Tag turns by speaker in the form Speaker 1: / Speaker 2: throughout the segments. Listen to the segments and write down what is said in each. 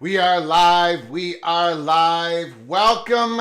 Speaker 1: We are live. We are live. Welcome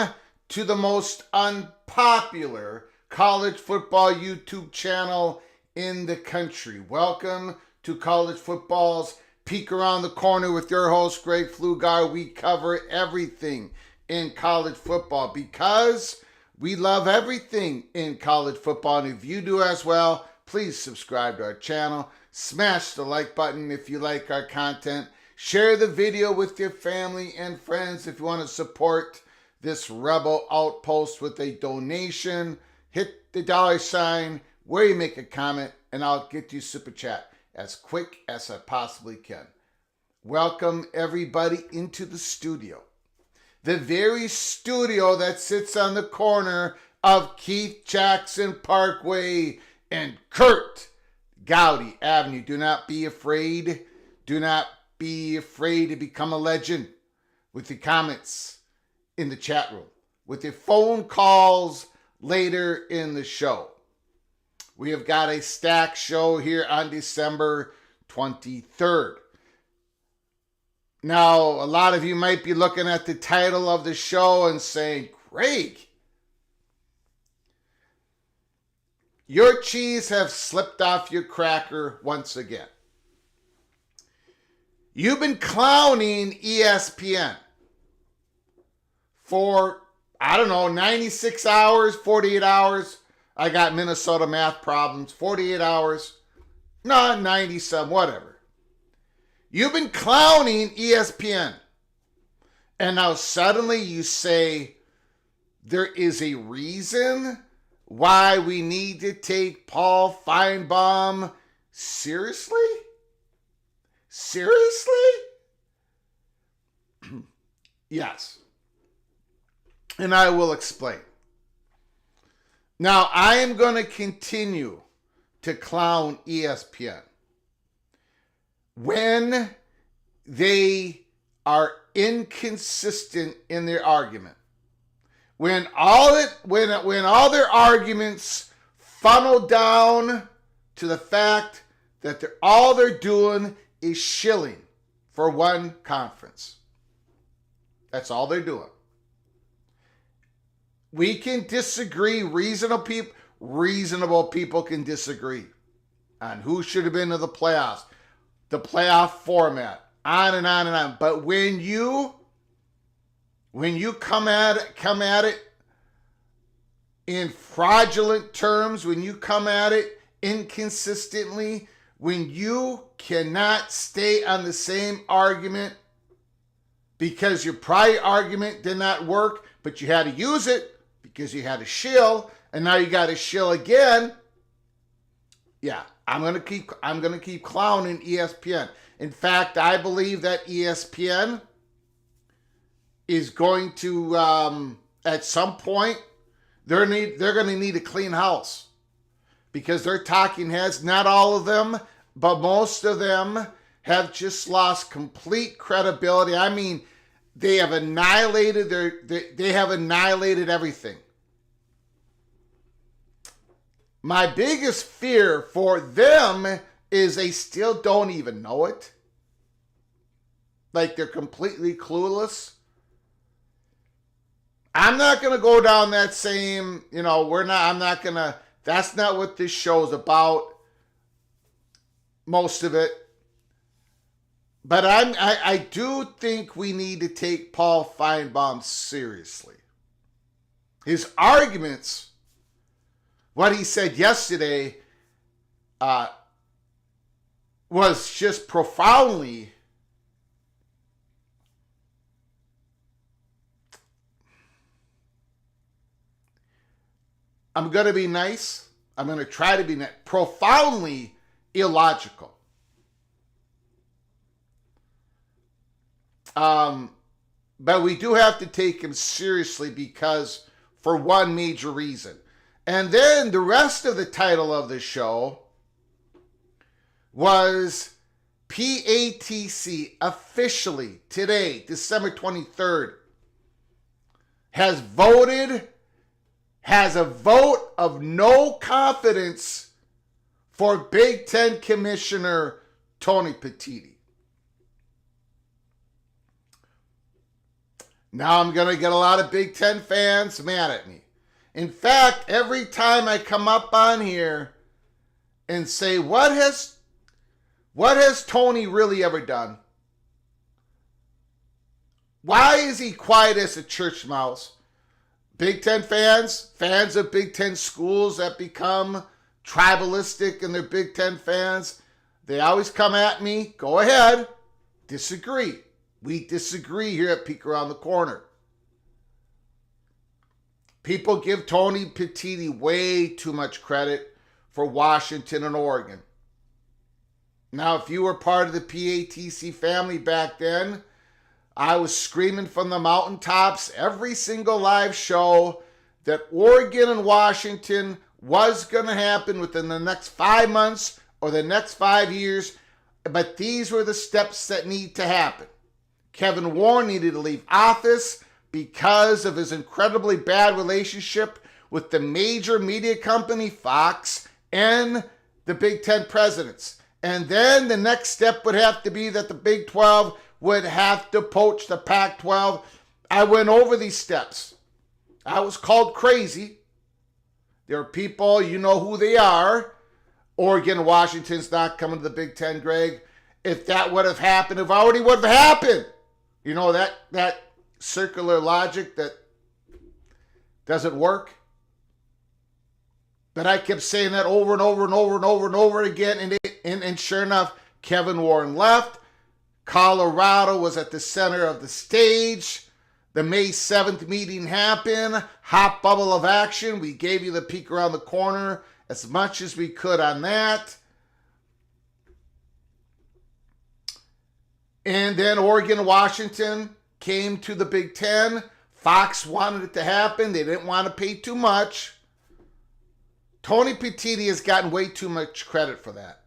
Speaker 1: to the most unpopular college football YouTube channel in the country. Welcome to College Football's Peek Around the Corner with your host, Greg Flugar. We cover everything in college football because we love everything in college football. And if you do as well, please subscribe to our channel. Smash the like button if you like our content. Share the video with your family and friends if you want to support this rebel outpost with a donation. Hit the $ where you make a comment, and I'll get you super chat as quick as I possibly can. Welcome everybody into the studio. The very studio that sits on the corner of Keith Jackson Parkway and Kurt Gowdy Avenue. Do not be afraid. Do not be afraid to become a legend with your comments in the chat room, with your phone calls later in the show. We have got a stacked show here on December 23rd. Now, a lot of you might be looking at the title of the show and saying, Craig, your cheese have slipped off your cracker once again. You've been clowning ESPN for, 96 hours, 48 hours. I got Minnesota math problems. 48 hours. No, 90-some, whatever. You've been clowning ESPN. And now suddenly you say there is a reason why we need to take Paul Finebaum seriously? Seriously? Yes. And I will explain. Now, I am going to continue to clown ESPN when they are inconsistent in their argument. When all their arguments funnel down to the fact that all they're doing is shilling for one conference. That's all they're doing. We can disagree. Reasonable people can disagree on who should have been in the playoffs, the playoff format, on and on and on. But when you come at it in fraudulent terms, when you come at it inconsistently, when you cannot stay on the same argument because your prior argument did not work, but you had to use it because you had to shill, and now you got to shill again. Yeah, I'm gonna keep clowning ESPN. In fact, I believe that ESPN is going to at some point they're going to need a clean house because their talking heads, not all of them, but most of them have just lost complete credibility. I mean, they have annihilated they have annihilated everything. My biggest fear for them is they still don't even know it. Like they're completely clueless. I'm not going to go down that same, that's not what this show's about. Most of it. But I do think we need to take Paul Finebaum seriously. His arguments, what he said yesterday, was just profoundly I'm going to be nice. I'm going to try to be nice. Profoundly illogical. But we do have to take him seriously because for one major reason. And then the rest of the title of the show was PATC officially today, December 23rd, has a vote of no confidence for Big Ten Commissioner Tony Petitti. Now I'm going to get a lot of Big Ten fans mad at me. In fact, every time I come up on here and say, what has Tony really ever done? Why is he quiet as a church mouse? Big Ten fans of Big Ten schools that become tribalistic and they're Big Ten fans, they always come at me. Go ahead. Disagree. We disagree here at Peek Around the Corner. People give Tony Petitti way too much credit for Washington and Oregon. Now, if you were part of the PATC family back then, I was screaming from the mountaintops every single live show that Oregon and Washington was going to happen within the next 5 months or the next 5 years, but these were the steps that need to happen. Kevin Warren needed to leave office because of his incredibly bad relationship with the major media company Fox and the Big Ten presidents. And then the next step would have to be that the Big 12 would have to poach the Pac-12. I went over these steps. I was called crazy. There are people, you know who they are. Oregon and Washington's not coming to the Big Ten, Greg. If that would have happened, it already would have happened. You know, that circular logic that doesn't work. But I kept saying that over and over and over and over and over again. And sure enough, Kevin Warren left. Colorado was at the center of the stage. The May 7th meeting happened. Hot bubble of action. We gave you the peek around the corner as much as we could on that. And then Oregon and Washington came to the Big Ten. Fox wanted it to happen. They didn't want to pay too much. Tony Petitti has gotten way too much credit for that.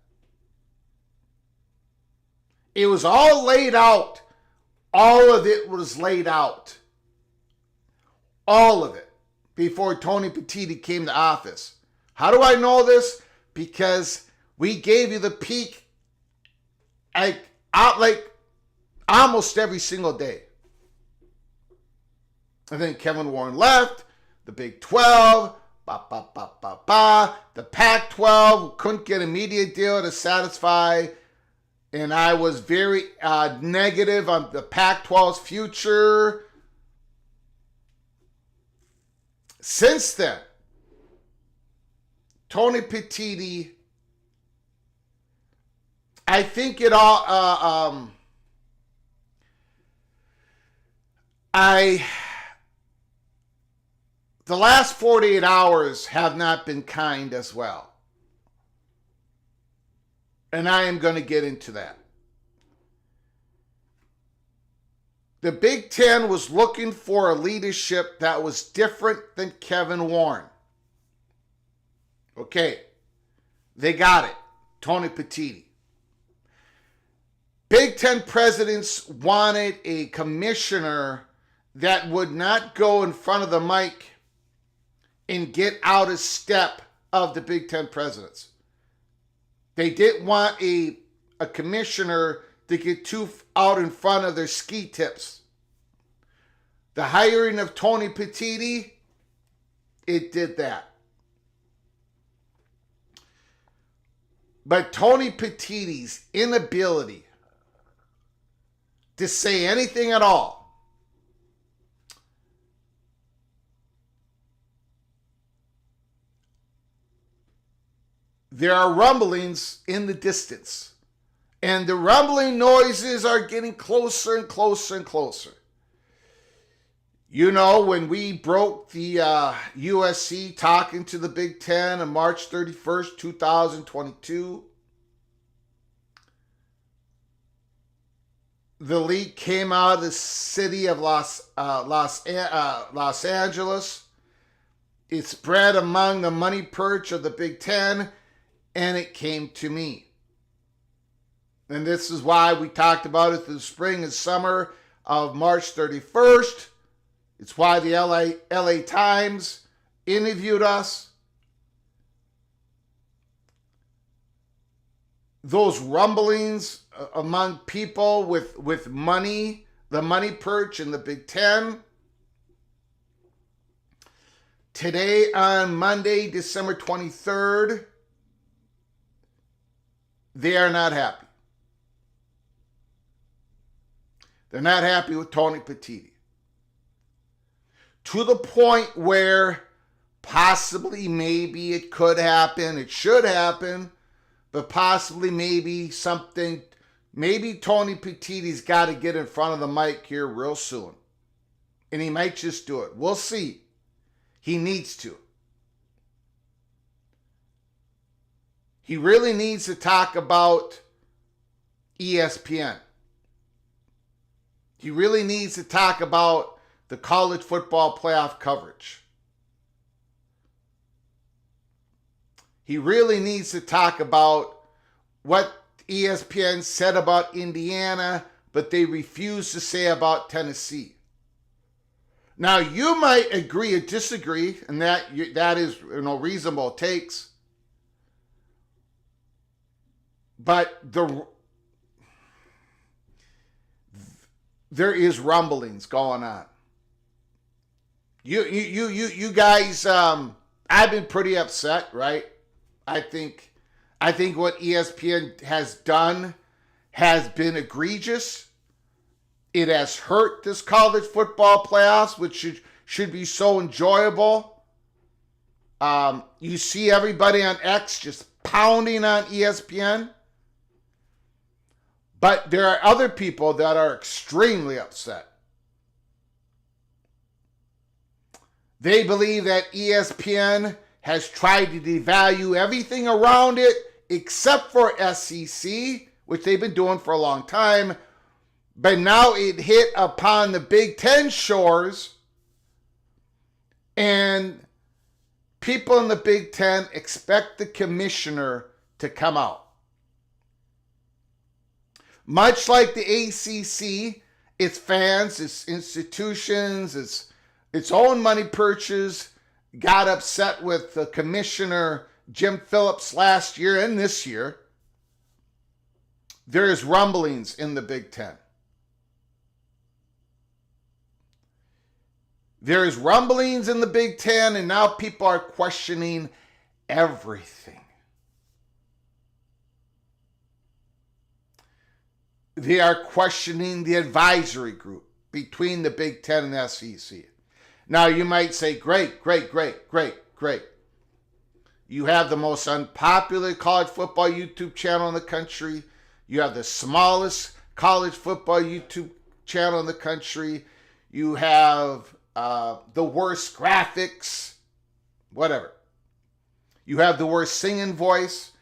Speaker 1: It was all laid out. All of it was laid out. All of it. Before Tony Petitti came to office. How do I know this? Because we gave you the peak out like almost every single day. And then Kevin Warren left, the Big 12, the Pac-12 couldn't get a media deal to satisfy, and I was very negative on the Pac-12's future. Since then, Tony Petitti, I think it all, the last 48 hours have not been kind as well. And I am going to get into that. The Big Ten was looking for a leadership that was different than Kevin Warren. Okay, they got it. Tony Petitti. Big Ten presidents wanted a commissioner that would not go in front of the mic and get out of step of the Big Ten presidents. They didn't want a commissioner to get too out in front of their ski tips. The hiring of Tony Petitti, it did that. But Tony Petitti's inability to say anything at all, there are rumblings in the distance. And the rumbling noises are getting closer and closer and closer. You know, when we broke the USC talking to the Big Ten on March 31st, 2022, the leak came out of the city of Los Angeles. It spread among the money perch of the Big Ten, and it came to me. And this is why we talked about it through the spring and summer of March 31st. It's why the LA Times interviewed us. Those rumblings among people with money, the money perch in the Big Ten. Today on Monday, December 23rd, they are not happy. They're not happy with Tony Petitti. To the point where possibly, maybe it could happen, it should happen, but possibly maybe something, maybe Tony Petitti's got to get in front of the mic here real soon. And he might just do it. We'll see. He needs to. He really needs to talk about ESPN. He really needs to talk about the college football playoff coverage. He really needs to talk about what ESPN said about Indiana, but they refuse to say about Tennessee. Now, you might agree or disagree, and that is reasonable takes. But there is rumblings going on. You guys, I've been pretty upset, right? I think what ESPN has done has been egregious. It has hurt this college football playoffs, which should be so enjoyable. You see everybody on X just pounding on ESPN. But there are other people that are extremely upset. They believe that ESPN has tried to devalue everything around it except for SEC, which they've been doing for a long time. But now it hit upon the Big Ten shores, and people in the Big Ten expect the commissioner to come out. Much like the ACC, its fans, its institutions, its own money purchase got upset with the commissioner, Jim Phillips, last year and this year. There is rumblings in the Big Ten. There is rumblings in the Big Ten, and now people are questioning everything. They are questioning the advisory group between the Big Ten and the SEC. Now, you might say, great. You have the most unpopular college football YouTube channel in the country. You have the smallest college football YouTube channel in the country. You have the worst graphics, whatever. You have the worst singing voice.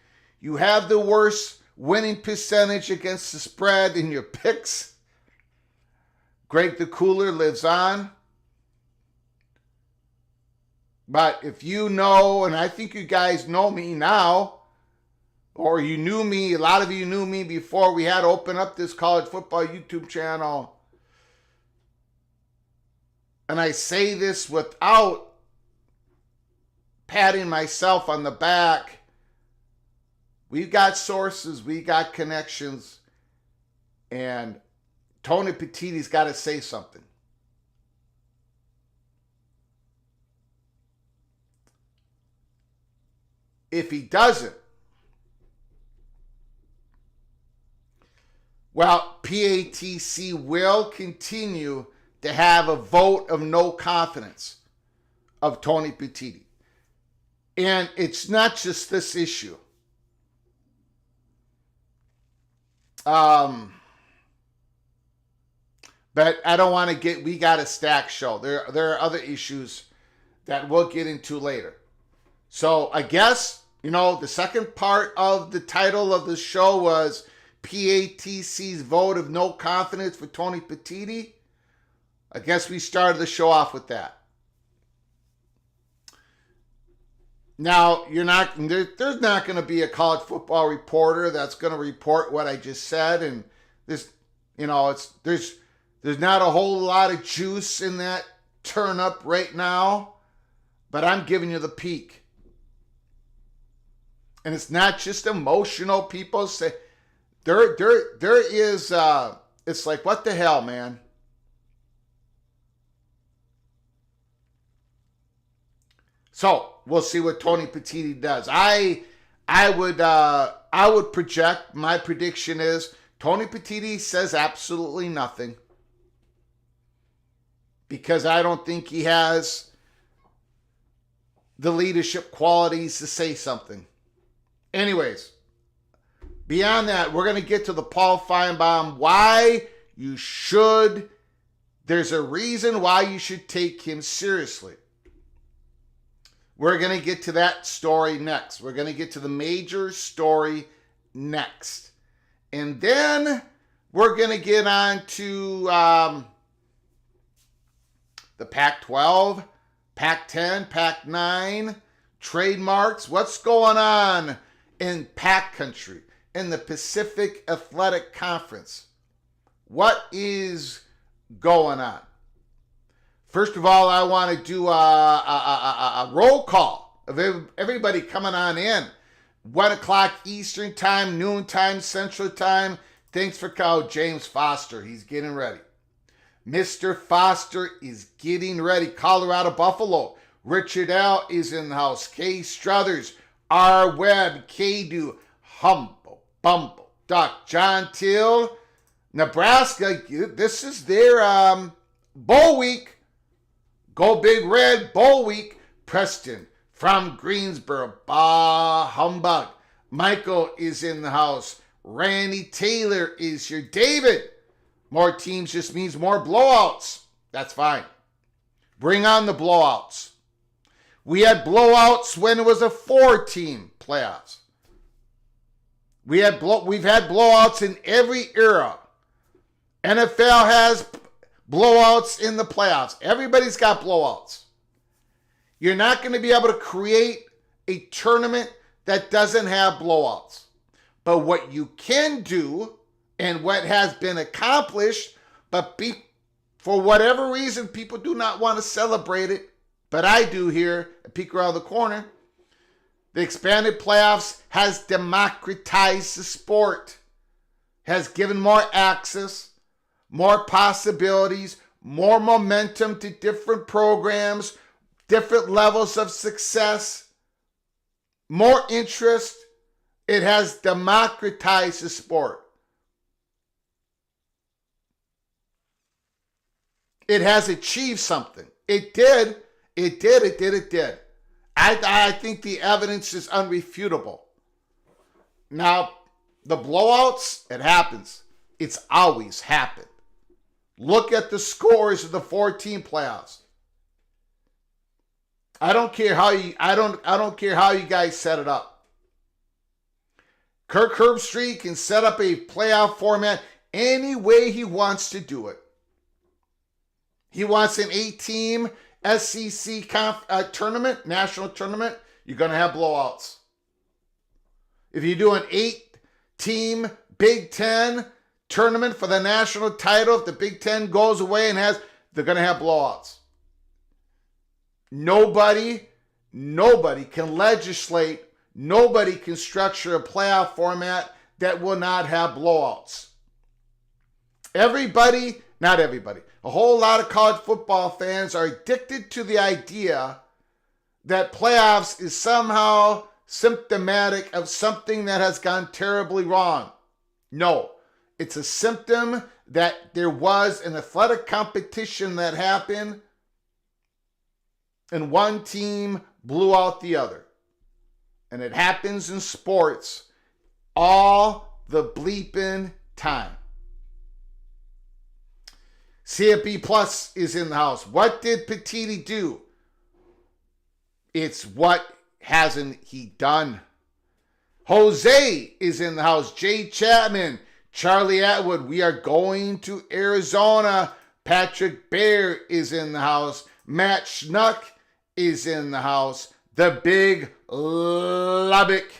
Speaker 1: You have the worst winning percentage against the spread in your picks. Greg the Cooler lives on. But if you know, and I think you guys know me now, or you knew me, a lot of you knew me before we had to open up this college football YouTube channel. And I say this without patting myself on the back. We've got sources, we got connections, and Tony Petitti's got to say something. If he doesn't, well, PATC will continue to have a vote of no confidence of Tony Petitti. And it's not just this issue. But I don't want to we got a stacked show. There are other issues that we'll get into later. So I guess, the second part of the title of the show was PATC's vote of no confidence for Tony Petitti. I guess we started the show off with that. Now, there's not going to be a college football reporter that's going to report what I just said, and this, there's not a whole lot of juice in that turnip right now, but I'm giving you the peak. And it's not just emotional. People say there is. It's like, what the hell, man? So we'll see what Tony Petitti does. I would project. My prediction is Tony Petitti says absolutely nothing, because I don't think he has the leadership qualities to say something. Anyways, beyond that, we're going to get to the Paul Finebaum, why you should. There's a reason why you should take him seriously. We're going to get to that story next. We're going to get to the major story next. And then we're going to get on to the Pac-12, Pac-10, Pac-9, trademarks. What's going on in Pac country, in the Pacific Athletic Conference? What is going on? First of all, I want to do a roll call of everybody coming on in. 1 o'clock Eastern Time, noon time, Central Time. Thanks for calling James Foster. He's getting ready. Mr. Foster is getting ready. Colorado Buffalo. Richard L. is in the house. Kay Struthers. R. Webb. K-Do. Humble. Bumble. Duck. John Till. Nebraska. This is their bowl week. Go Big Red. Bowl week. Preston from Greensboro. Bah humbug. Michael is in the house. Randy Taylor is here. David. More teams just means more blowouts. That's fine. Bring on the blowouts. We had blowouts when it was a 4-team playoffs. We've had blowouts in every era. NFL has blowouts in the playoffs. Everybody's got blowouts. You're not going to be able to create a tournament that doesn't have blowouts. But what you can do, and what has been accomplished, but for whatever reason, people do not want to celebrate it, but I do here at Peek Around the Corner. The expanded playoffs has democratized the sport, has given more access, more possibilities, more momentum to different programs, different levels of success, more interest. It has democratized the sport. It has achieved something. It did. I think the evidence is unrefutable. Now, the blowouts, it happens. It's always happened. Look at the scores of the 4-team playoffs. I don't care how you guys set it up. Kirk Herbstreit can set up a playoff format any way he wants to do it. He wants an 8-team SEC tournament, national tournament, you're going to have blowouts. If you do an 8-team Big Ten tournament for the national title, if the Big Ten goes away they're going to have blowouts. Nobody can legislate, nobody can structure a playoff format that will not have blowouts. Not everybody. A whole lot of college football fans are addicted to the idea that playoffs is somehow symptomatic of something that has gone terribly wrong. No, it's a symptom that there was an athletic competition that happened and one team blew out the other. And it happens in sports all the bleeping time. CFB Plus is in the house. What did Petitti do? It's what hasn't he done. Jose is in the house. Jay Chapman, Charlie Atwood. We are going to Arizona. Patrick Bear is in the house. Matt Schnuck is in the house. The Big Lubbock.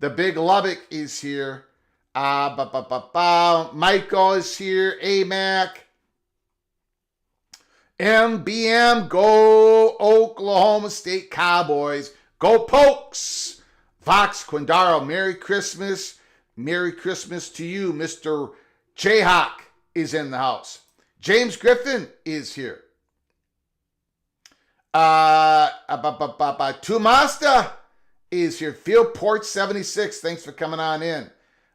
Speaker 1: The Big Lubbock is here. Michael is here. AMAC. MBM, go Oklahoma State Cowboys. Go Pokes. Vox Quindaro, Merry Christmas. Merry Christmas to you. Mr. Jayhawk is in the house. James Griffin is here. Tumasta is here. Fieldport 76, thanks for coming on in.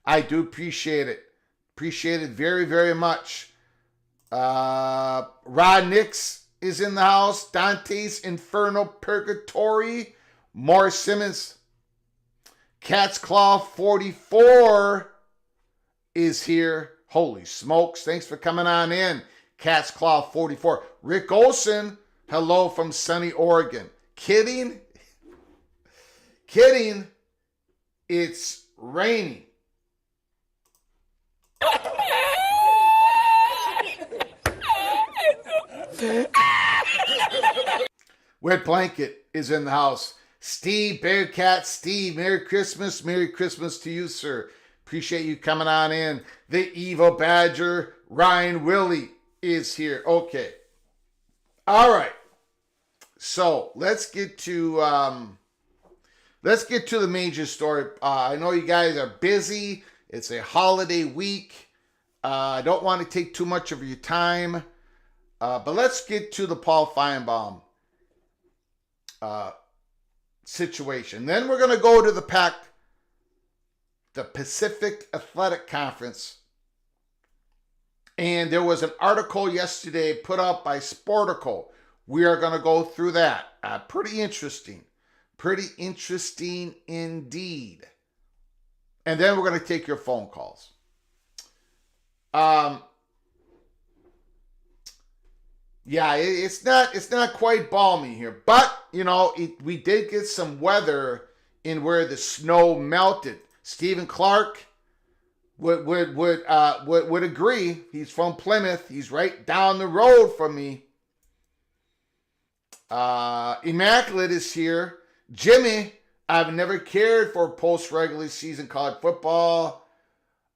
Speaker 1: I do appreciate it. Appreciate it very, very much. Rod Nix is in the house. Dante's Inferno Purgatory. Morris Simmons. Cat's Claw 44 is here. Holy smokes. Thanks for coming on in. Cat's Claw 44. Rick Olson. Hello from sunny Oregon. Kidding? Kidding. It's raining. Wet Blanket is in the house. Steve, Bearcat, Steve, Merry Christmas. Merry Christmas to you, sir. Appreciate you coming on in. The Evil Badger, Ryan Willie is here. Okay. All right. So let's get to the major story. I know you guys are busy. It's a holiday week. I don't want to take too much of your time. But let's get to the Paul Finebaum situation. Then we're going to go to the Pacific Athletic Conference. And there was an article yesterday put out by Sporticle. We are going to go through that. Pretty interesting. Pretty interesting indeed. And then we're going to take your phone calls. Yeah, it's not quite balmy here, but we did get some weather in where the snow melted. Stephen Clark would agree. He's from Plymouth. He's right down the road from me. Immaculate is here. Jimmy, I've never cared for post-regular season college football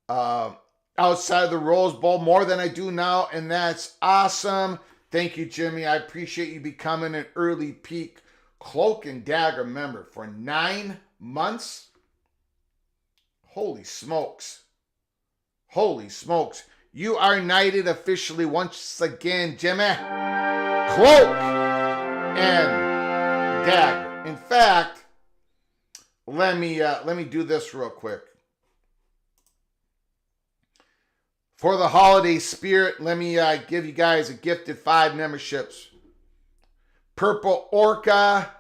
Speaker 1: outside the Rose Bowl more than I do now, and that's awesome. Thank you, Jimmy. I appreciate you becoming an early peak Cloak and Dagger member for 9 months. Holy smokes. Holy smokes. You are knighted officially once again, Jimmy. Cloak and Dagger. In fact, let me do this real quick. For the holiday spirit, let me give you guys a gifted 5 memberships. Purple Orca,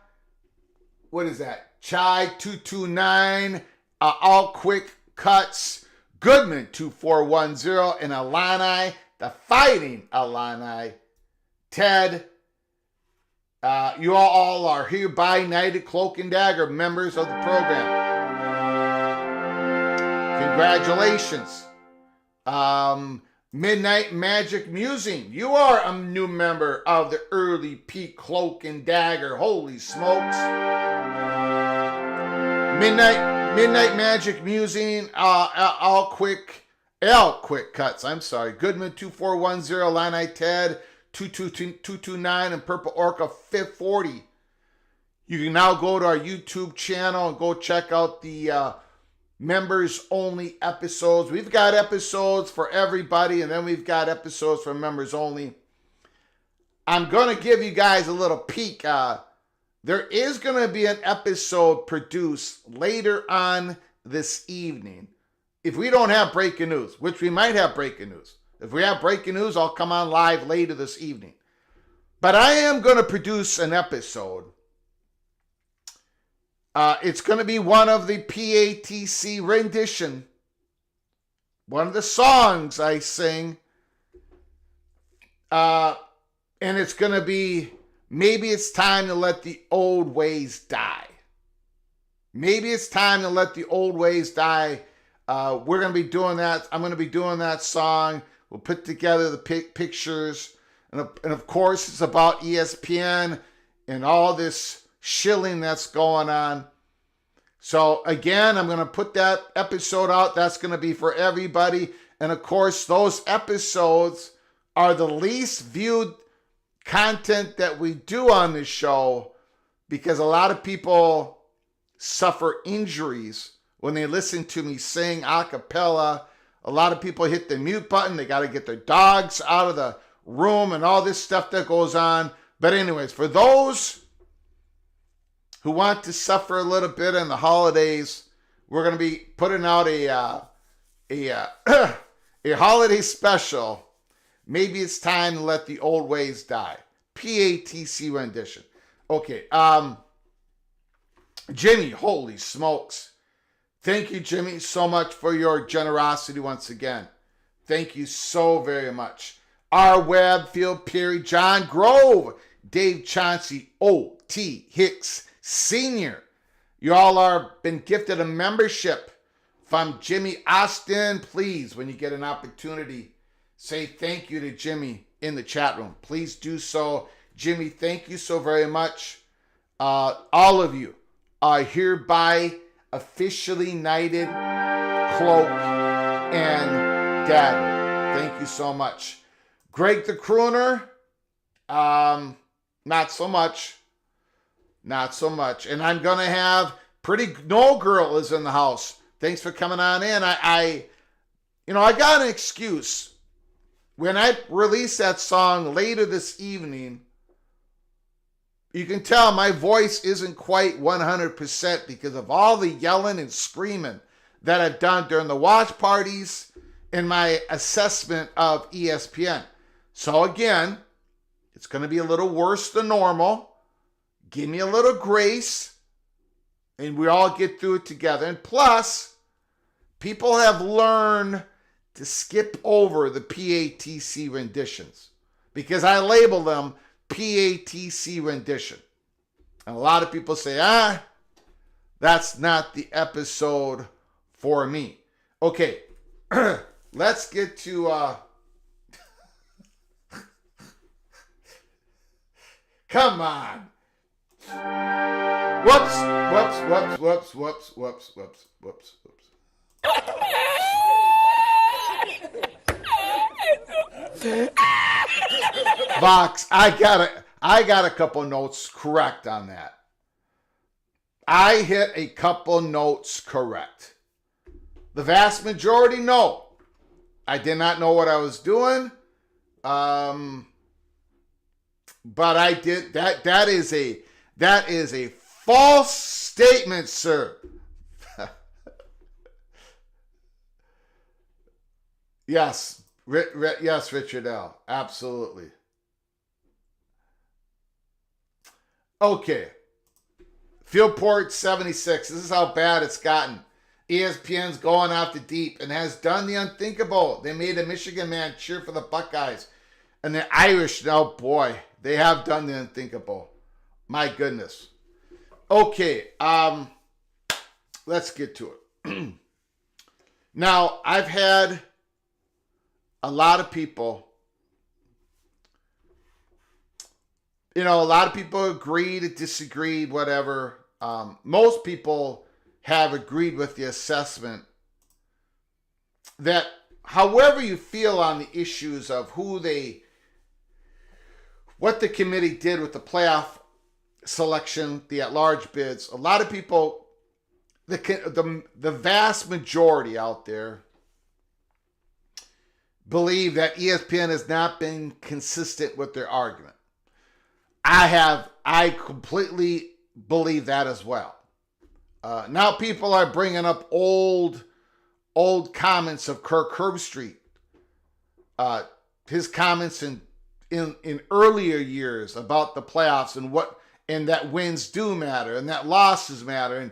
Speaker 1: what is that? Chai 229, All Quick Cuts, Goodman 2410, and Alani, the Fighting Alani. Ted, you all are hereby knighted Cloak and Dagger members of the program. Congratulations. Midnight Magic Musing, you are a new member of the early peak Cloak and Dagger. Holy smokes. Midnight Magic Musing, all quick cuts. I'm sorry. Goodman 2410, Lanai Ted 229, and Purple Orca 540. You can now go to our YouTube channel and go check out the members only episodes. We've got episodes for everybody, and then we've got episodes for members only. I'm going to give you guys a little peek. There is going to be an episode produced later on this evening. If we don't have breaking news, which we might have breaking news. If we have breaking news, I'll come on live later this evening. But I am going to produce an episode. It's going to be one of the PATC rendition. One of the songs I sing. And it's going to be, maybe it's time to let the old ways die. Maybe it's time to let the old ways die. We're going to be doing that. I'm going to be doing that song. We'll put together the pictures. And of course, it's about ESPN and all this shilling that's going on. So again, I'm going to put that episode out. That's going to be for everybody. And of course, those episodes are the least viewed content that we do on this show because a lot of people suffer injuries when they listen to me sing a cappella. A lot of people hit the mute button. They got to get their dogs out of the room and all this stuff that goes on. But anyways, for those who want to suffer a little bit in the holidays, we're going to be putting out a holiday special. Maybe it's time to let the old ways die. PATC rendition. Okay. Jimmy, holy smokes. Thank you, Jimmy, so much for your generosity once again. Thank you so very much. R. Webb, Phil Perry, John Grove, Dave Chauncey, O.T. Hicks, Senior. You all are been gifted a membership from Jimmy Austin. Please, when you get an opportunity, say thank you to Jimmy in the chat room. Please do so. Jimmy, thank you so very much. All of you are hereby officially knighted Cloak and Dagger. Thank you so much. Greg the Crooner, not so much. Not so much. And I'm going to have Pretty No Girl is in the house. Thanks for coming on in. I got an excuse. When I release that song later this evening, you can tell my voice isn't quite 100% because of all the yelling and screaming that I've done during the watch parties and my assessment of ESPN. So again, it's going to be a little worse than normal. Give me a little grace, and we all get through it together. And plus, people have learned to skip over the PATC renditions because I label them PATC rendition. And a lot of people say, that's not the episode for me. Okay, let's get to Come on. Whoops, whoops, whoops, whoops, whoops, whoops, whoops, whoops, whoops. Vox, I got a couple notes correct on that. I hit a couple notes correct. The vast majority, no. I did not know what I was doing. But I did that is a false statement, sir. Yes. Yes, Richard L. Absolutely. Okay. Fieldport 76. This is how bad it's gotten. ESPN's going off the deep and has done the unthinkable. They made a Michigan man cheer for the Buckeyes. And the Irish, oh boy, they have done the unthinkable. My goodness. Okay, let's get to it. Now, I've had a lot of people, a lot of people agreed, disagreed, whatever. Most people have agreed with the assessment that however you feel on the issues of what the committee did with the playoff selection, the at-large bids, a lot of people, the vast majority out there believe that ESPN has not been consistent with their argument. I completely believe that as well. Now people are bringing up old comments of Kirk Herbstreit. His comments in earlier years about the playoffs and that wins do matter and that losses matter. And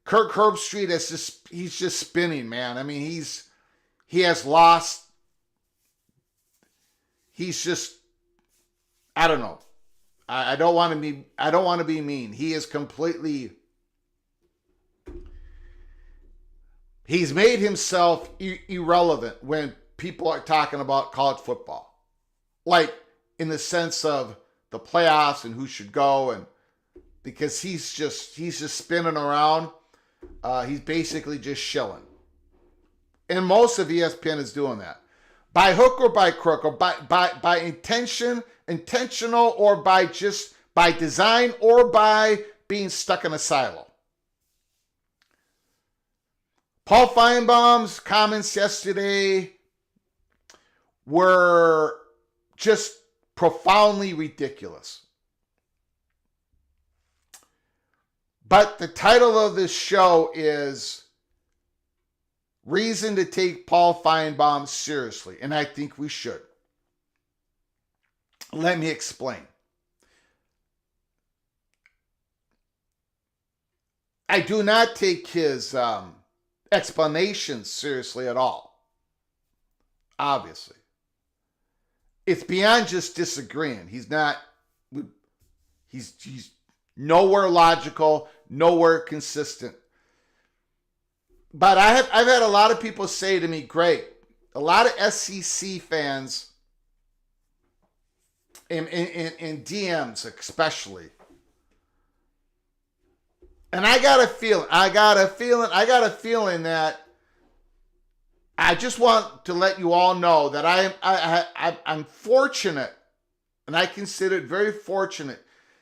Speaker 1: Kirk Herbstreit he's just spinning, man. I mean, he has lost. He's just, I don't know. I don't want to be mean. He is completely, he's made himself irrelevant when people are talking about college football. Like in the sense of the playoffs and who should go, and because he's just spinning around. He's basically just shilling. And most of ESPN is doing that. By hook or by crook, or by intentional, or by design, or by being stuck in a silo. Paul Finebaum's comments yesterday were just profoundly ridiculous. But the title of this show is Reason to Take Paul Finebaum Seriously, and I think we should. Let me explain. I do not take his explanations seriously at all. Obviously. It's beyond just disagreeing. He's nowhere logical, nowhere consistent. But I've had a lot of people say to me, great, a lot of SEC fans, in DMs especially, and I got a feeling that I just want to let you all know that I'm fortunate, and I consider it very fortunate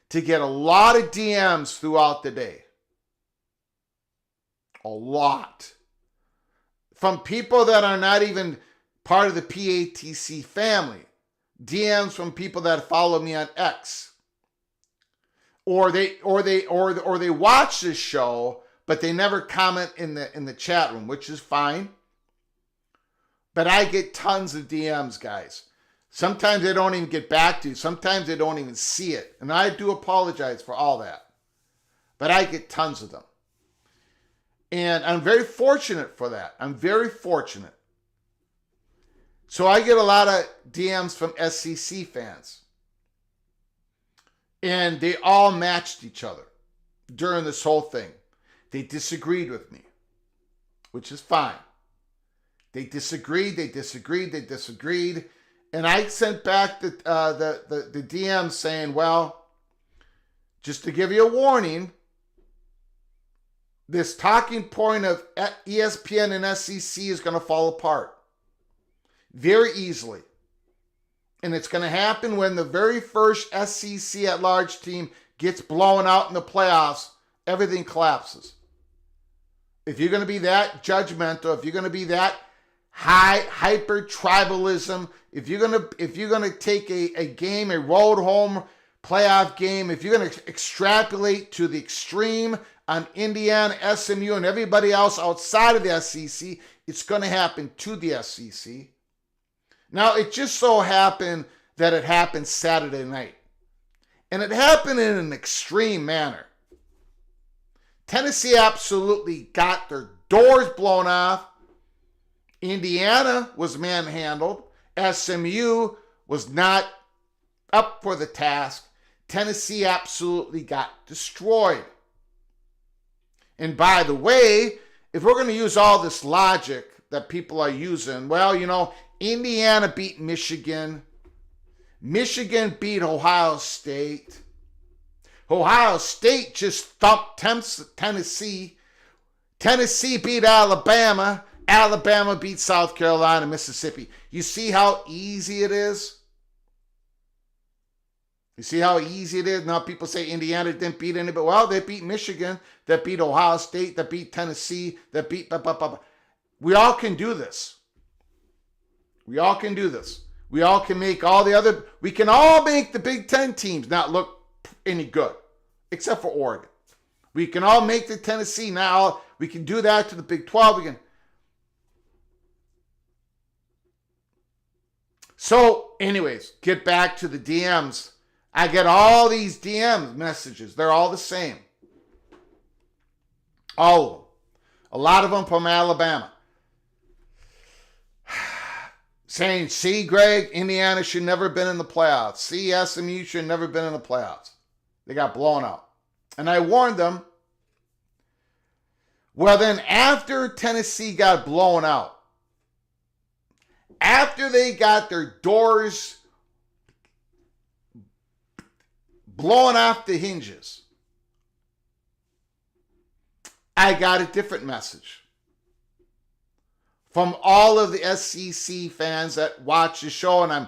Speaker 1: to get a lot of DMs throughout the day. A lot. From people that are not even part of the PATC family. DMs from people that follow me on X. Or they watch this show, but they never comment in the chat room, which is fine. But I get tons of DMs, guys. Sometimes they don't even get back to you. Sometimes they don't even see it. And I do apologize for all that. But I get tons of them. And I'm very fortunate for that. I'm very fortunate. So I get a lot of DMs from SEC fans. And they all matched each other during this whole thing. They disagreed with me, which is fine. They disagreed. And I sent back the DM saying, well, just to give you a warning, this talking point of ESPN and SEC is going to fall apart very easily. And it's going to happen when the very first SEC at-large team gets blown out in the playoffs. Everything collapses. If you're going to be that judgmental, if you're going to be that hyper tribalism, if you're going to take a game, a road home playoff game, if you're going to extrapolate to the extreme on Indiana, SMU, and everybody else outside of the SEC, it's going to happen to the SEC. Now, it just so happened that it happened Saturday night. And it happened in an extreme manner. Tennessee absolutely got their doors blown off. Indiana was manhandled. SMU was not up for the task. Tennessee absolutely got destroyed. And by the way, if we're going to use all this logic that people are using, well, you know, Indiana beat Michigan. Michigan beat Ohio State. Ohio State just thumped Tennessee. Tennessee beat Alabama. Alabama beat South Carolina, Mississippi. You see how easy it is? You see how easy it is? Now people say Indiana didn't beat anybody. Well, they beat Michigan. That beat Ohio State. That beat Tennessee. That beat... We all can do this. We all can do this. We all can make all the other... We can all make the Big Ten teams not look any good. Except for Oregon. We can all make the Tennessee now. We can do that to the Big 12. We can... So, anyways, get back to the DMs. I get all these DM messages. They're all the same. All of them. A lot of them from Alabama. Saying, see, Greg, Indiana should never have been in the playoffs. See, SMU should never have been in the playoffs. They got blown out. And I warned them. Well, then after Tennessee got blown out, after they got their doors blown off the hinges, I got a different message from all of the SEC fans that watch the show, and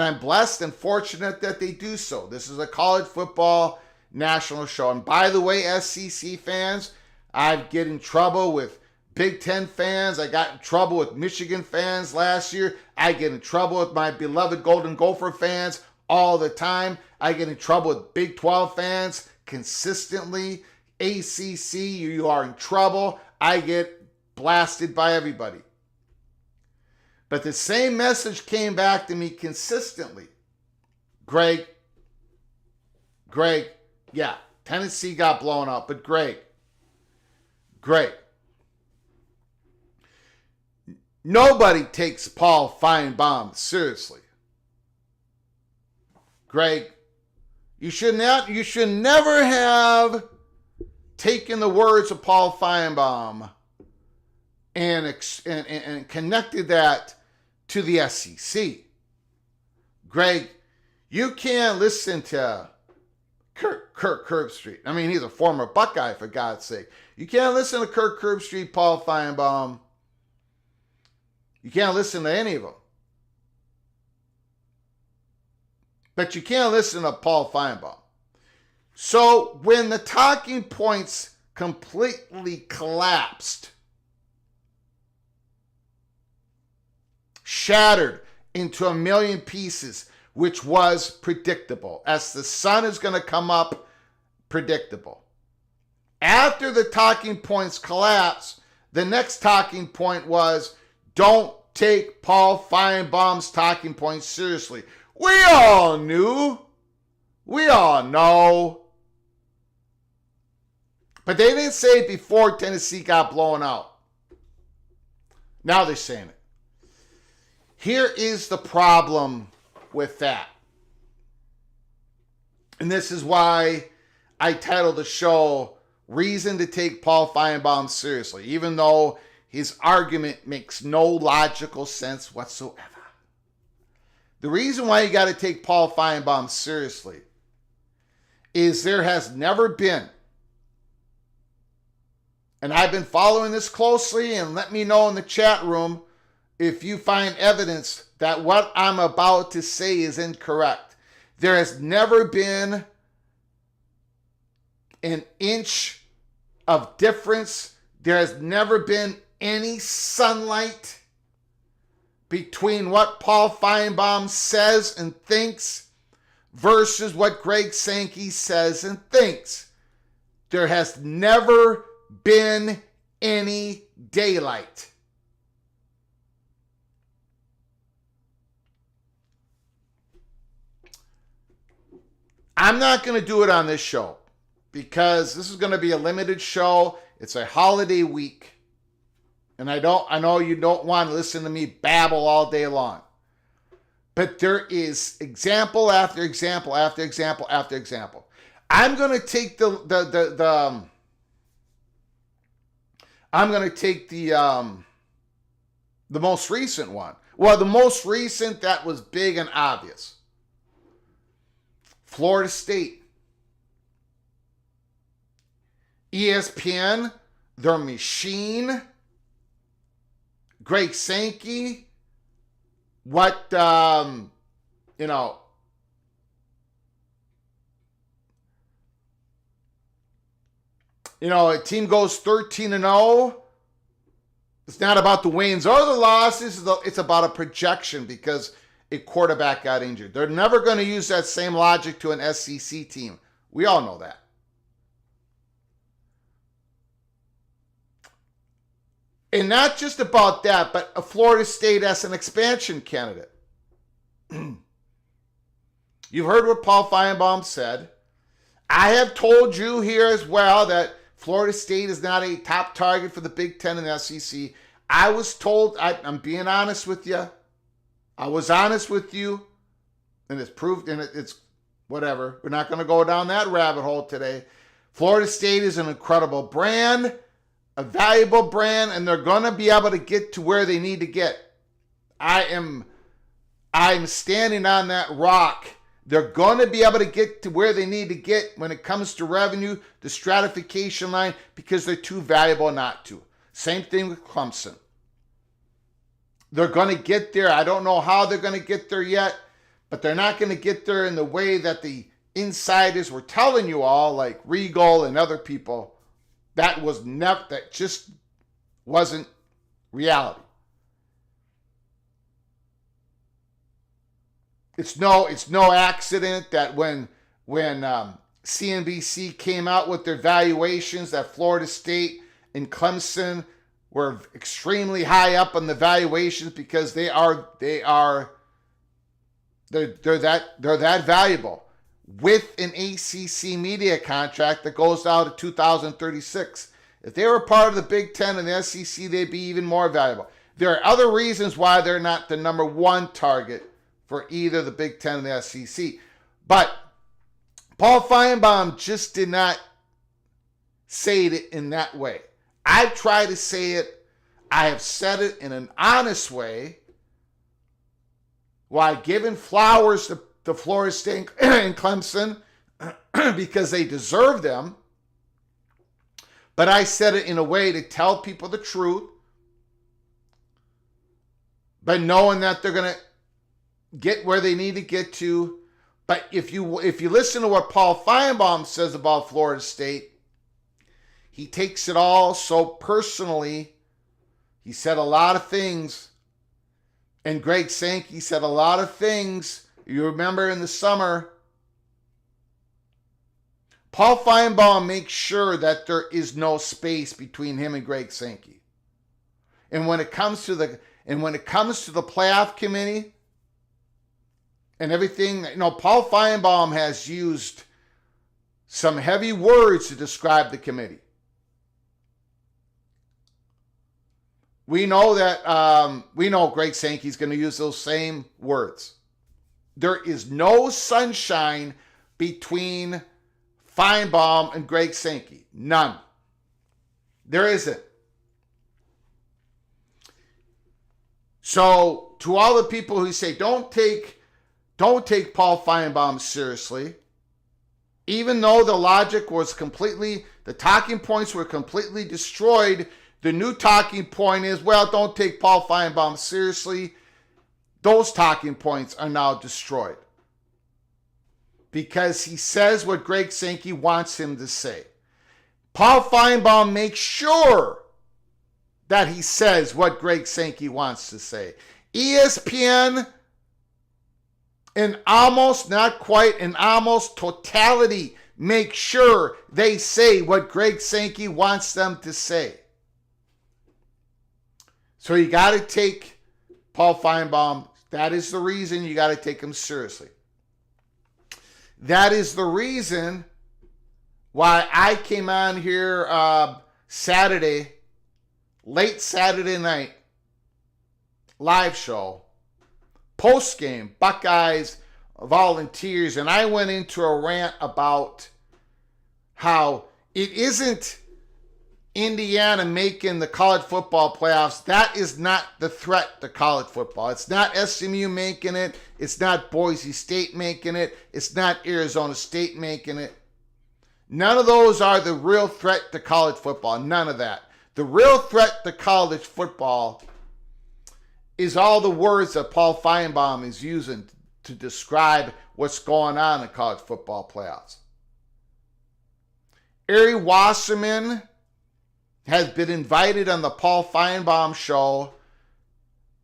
Speaker 1: I'm blessed and fortunate that they do so. This is a college football national show. And by the way, SEC fans, I get in trouble with Big Ten fans. I got in trouble with Michigan fans last year. I get in trouble with my beloved Golden Gopher fans all the time. I get in trouble with Big 12 fans consistently. ACC, you are in trouble. I get blasted by everybody. But the same message came back to me consistently. Greg, yeah, Tennessee got blown out, but Greg, nobody takes Paul Finebaum seriously. Greg, you should never have taken the words of Paul Finebaum and connected that to the SEC. Greg, you can't listen to Kirk Herbstreit. I mean, he's a former Buckeye, for God's sake. You can't listen to Kirk Herbstreit, Paul Finebaum. You can't listen to any of them. But you can't listen to Paul Finebaum. So when the talking points completely collapsed, shattered into a million pieces, which was predictable. As the sun is going to come up, predictable. After the talking points collapsed, the next talking point was, don't take Paul Finebaum's talking points seriously. We all knew. We all know. But they didn't say it before Tennessee got blown out. Now they're saying it. Here is the problem with that. And this is why I titled the show, Reason to Take Paul Finebaum Seriously, even though his argument makes no logical sense whatsoever. The reason why you got to take Paul Finebaum seriously is there has never been, and I've been following this closely, and let me know in the chat room if you find evidence that what I'm about to say is incorrect. There has never been an inch of difference. There has never been any sunlight between what Paul Finebaum says and thinks versus what Greg Sankey says and thinks. There has never been any daylight. I'm not going to do it on this show because this is going to be a limited show. It's a holiday week. And I know you don't want to listen to me babble all day long. But there is example after example after example after example. I'm going to take the most recent one. Well, the most recent that was big and obvious. Florida State. ESPN, their machine. Greg Sankey, a team goes 13-0. It's not about the wins or the losses. It's about a projection because a quarterback got injured. They're never going to use that same logic to an SEC team. We all know that. And not just about that, but a Florida State as an expansion candidate. You've heard what Paul Finebaum said. I have told you here as well that Florida State is not a top target for the Big Ten and the SEC. I was told, I'm being honest with you. I was honest with you. And it's proved, and it's whatever. We're not going to go down that rabbit hole today. Florida State is an incredible brand, a valuable brand, and they're going to be able to get to where they need to get. I'm standing on that rock. They're going to be able to get to where they need to get when it comes to revenue, the stratification line, because they're too valuable not to. Same thing with Clemson. They're going to get there. I don't know how they're going to get there yet, but they're not going to get there in the way that the insiders were telling you all, like Regal and other people. That just wasn't reality. It's no accident that when CNBC came out with their valuations, that Florida State and Clemson were extremely high up on the valuations because they're that valuable, with an ACC media contract that goes out to 2036. If they were part of the Big Ten and the SEC, they'd be even more valuable. There are other reasons why they're not the number one target for either the Big Ten and the SEC. But Paul Finebaum just did not say it in that way. I've tried to say it. I have said it in an honest way, while giving flowers to Florida State and Clemson because they deserve them. But I said it in a way to tell people the truth, but knowing that they're going to get where they need to get to. But if you listen to what Paul Finebaum says about Florida State, he takes it all so personally. He said a lot of things, and Greg Sankey said a lot of things. You remember in the summer, Paul Finebaum makes sure that there is no space between him and Greg Sankey. And when it comes to the playoff committee and everything, Paul Finebaum has used some heavy words to describe the committee. We know that Greg Sankey's going to use those same words. There is no sunshine between Finebaum and Greg Sankey. None. There isn't. So, to all the people who say, don't take don't take Paul Finebaum seriously. Even though the logic was the talking points were completely destroyed, the new talking point is, well, don't take Paul Finebaum seriously. Those talking points are now destroyed. Because he says what Greg Sankey wants him to say. Paul Finebaum makes sure that he says what Greg Sankey wants to say. ESPN, in almost, not quite, in almost totality, make sure they say what Greg Sankey wants them to say. So you got to take Paul Finebaum. That is the reason you got to take him seriously. That is the reason why I came on here Saturday, late Saturday night, live show, post-game, Buckeyes Volunteers, and I went into a rant about how it isn't Indiana making the college football playoffs. That is not the threat to college football. It's not SMU making it. It's not Boise State making it. It's not Arizona State making it. None of those are the real threat to college football. None of that. The real threat to college football is all the words that Paul Finebaum is using to describe what's going on in college football playoffs. Ari Wasserman has been invited on the Paul Finebaum show,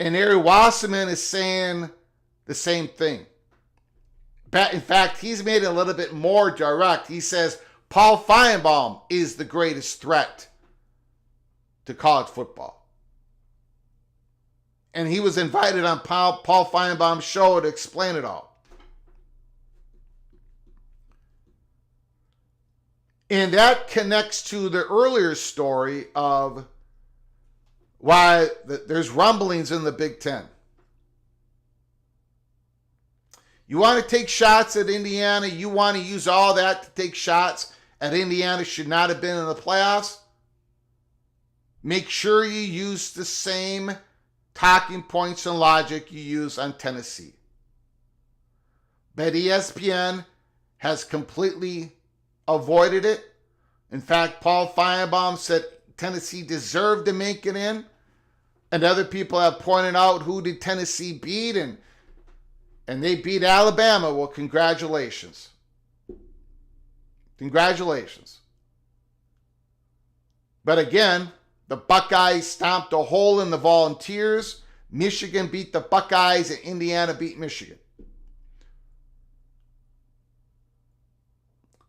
Speaker 1: and Ari Wasserman is saying the same thing. In fact, he's made it a little bit more direct. He says Paul Finebaum is the greatest threat to college football. And he was invited on Paul Finebaum's show to explain it all. And that connects to the earlier story of why there's rumblings in the Big Ten. You want to take shots at Indiana, you want to use all that to take shots at Indiana should not have been in the playoffs. Make sure you use the same talking points and logic you use on Tennessee. But ESPN has completely avoided it. In fact, Paul Finebaum said Tennessee deserved to make it in. And other people have pointed out who did Tennessee beat, and they beat Alabama. Well, congratulations. Congratulations. But again, the Buckeyes stomped a hole in the Volunteers. Michigan beat the Buckeyes, and Indiana beat Michigan.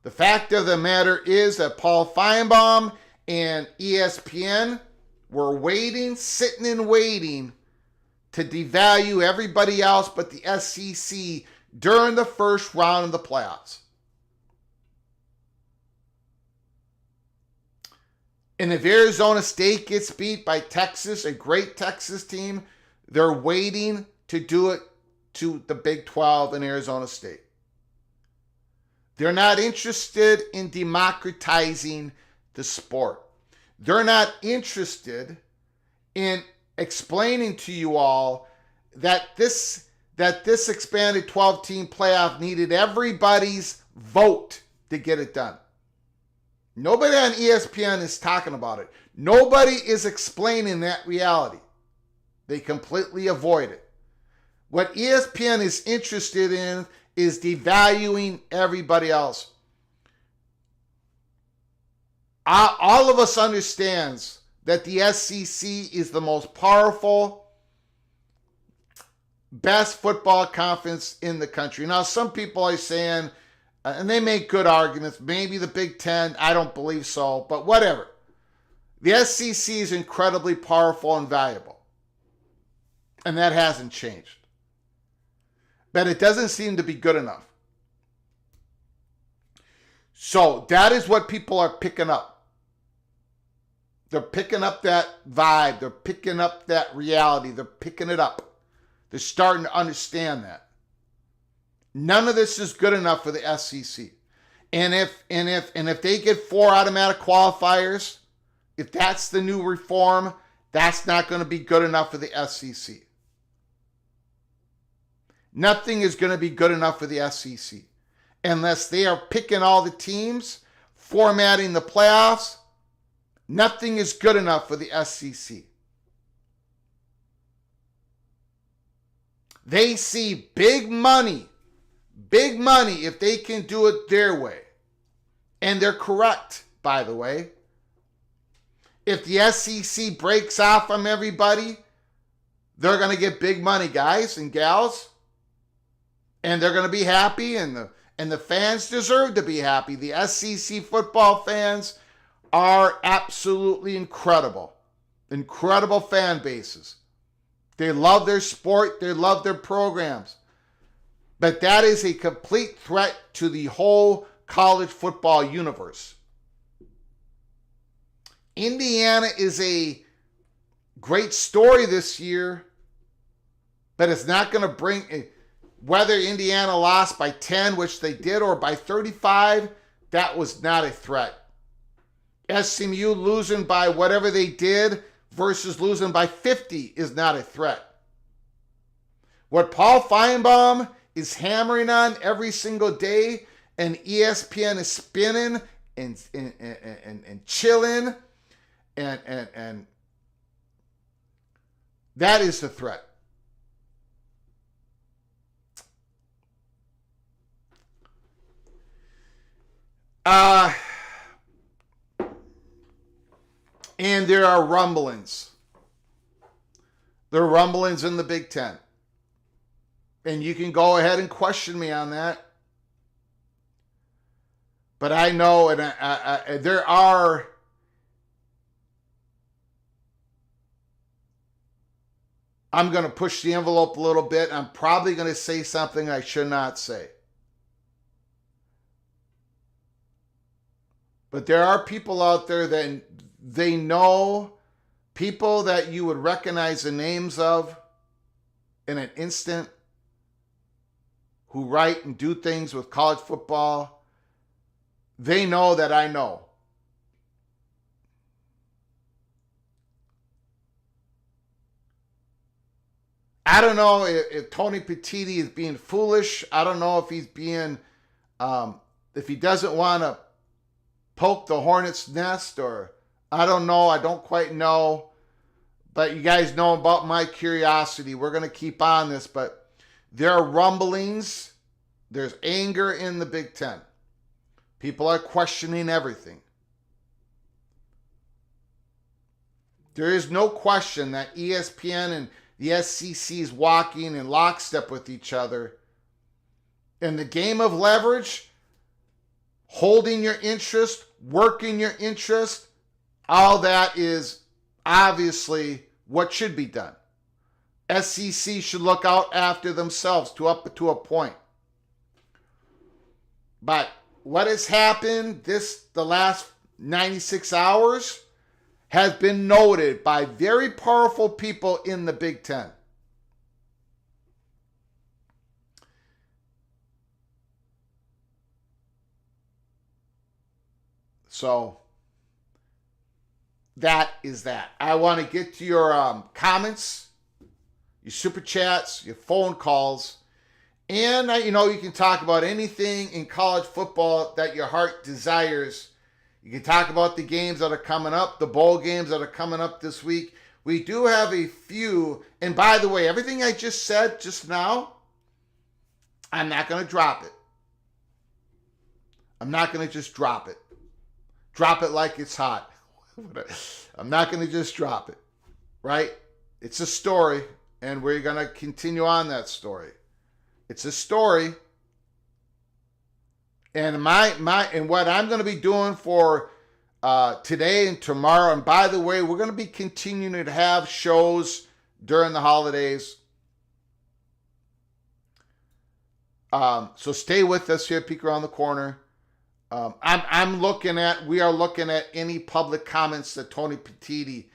Speaker 1: The fact of the matter is that Paul Finebaum and ESPN were waiting, sitting and waiting to devalue everybody else but the SEC during the first round of the playoffs. And if Arizona State gets beat by Texas, a great Texas team, they're waiting to do it to the Big 12 and Arizona State. They're not interested in democratizing the sport. They're not interested in explaining to you all that this expanded 12-team playoff needed everybody's vote to get it done. Nobody on ESPN is talking about it. Nobody is explaining that reality. They completely avoid it. What ESPN is interested in is devaluing everybody else. All of us understands that the SEC is the most powerful, best football conference in the country. Now, some people are saying, and they make good arguments, maybe the Big Ten, I don't believe so, but whatever. The SEC is incredibly powerful and valuable. And that hasn't changed. But it doesn't seem to be good enough. So that is what people are picking up. They're picking up that vibe. They're picking up that reality. They're picking it up. They're starting to understand that. None of this is good enough for the SEC. And if they get 4 automatic qualifiers, if that's the new reform, that's not going to be good enough for the SEC. nothing is going to be good enough for the SEC unless they are picking all the teams, formatting the playoffs. Nothing is good enough for the SEC. They see big money if they can do it their way. And they're correct, by the way. If the SEC breaks off from everybody, they're going to get big money, guys and gals. And they're going to be happy, and the fans deserve to be happy. The SEC football fans are absolutely incredible. Incredible fan bases. They love their sport. They love their programs. But that is a complete threat to the whole college football universe. Indiana is a great story this year, but it's not going to bring, whether Indiana lost by 10, which they did, or by 35, that was not a threat. SMU losing by whatever they did versus losing by 50 is not a threat. What Paul Finebaum is hammering on every single day, and ESPN is spinning and chilling, and that is the threat. And there are rumblings. There are rumblings in the Big Ten. And you can go ahead and question me on that. But I know, and there are, I'm going to push the envelope a little bit. I'm probably going to say something I should not say. But there are people out there that they know, people that you would recognize the names of in an instant, who write and do things with college football. They know that I know. I don't know if Tony Petitti is being foolish. I don't know if he's being, if he doesn't want to poke the hornet's nest, or I don't know. I don't quite know. But you guys know about my curiosity. We're going to keep on this, but there are rumblings. There's anger in the Big Ten. People are questioning everything. There is no question that ESPN and the SEC is walking in lockstep with each other. In the game of leverage, holding your interest, working your interest, all that is obviously what should be done. SEC should look out after themselves up to a point. But what has happened the last 96 hours has been noted by very powerful people in the Big Ten. So that is that. I want to get to your comments, your super chats, your phone calls. And, you can talk about anything in college football that your heart desires. You can talk about the games that are coming up, the bowl games that are coming up this week. We do have a few. And by the way, everything I just said just now, I'm not going to drop it. I'm not going to just drop it. Drop it like it's hot. I'm not going to just drop it, right? It's a story, and we're going to continue on that story. It's a story, and and what I'm going to be doing for today and tomorrow. And by the way, we're going to be continuing to have shows during the holidays. So stay with us here, Peek Around the Corner. We are looking at any public comments that Tony Petitti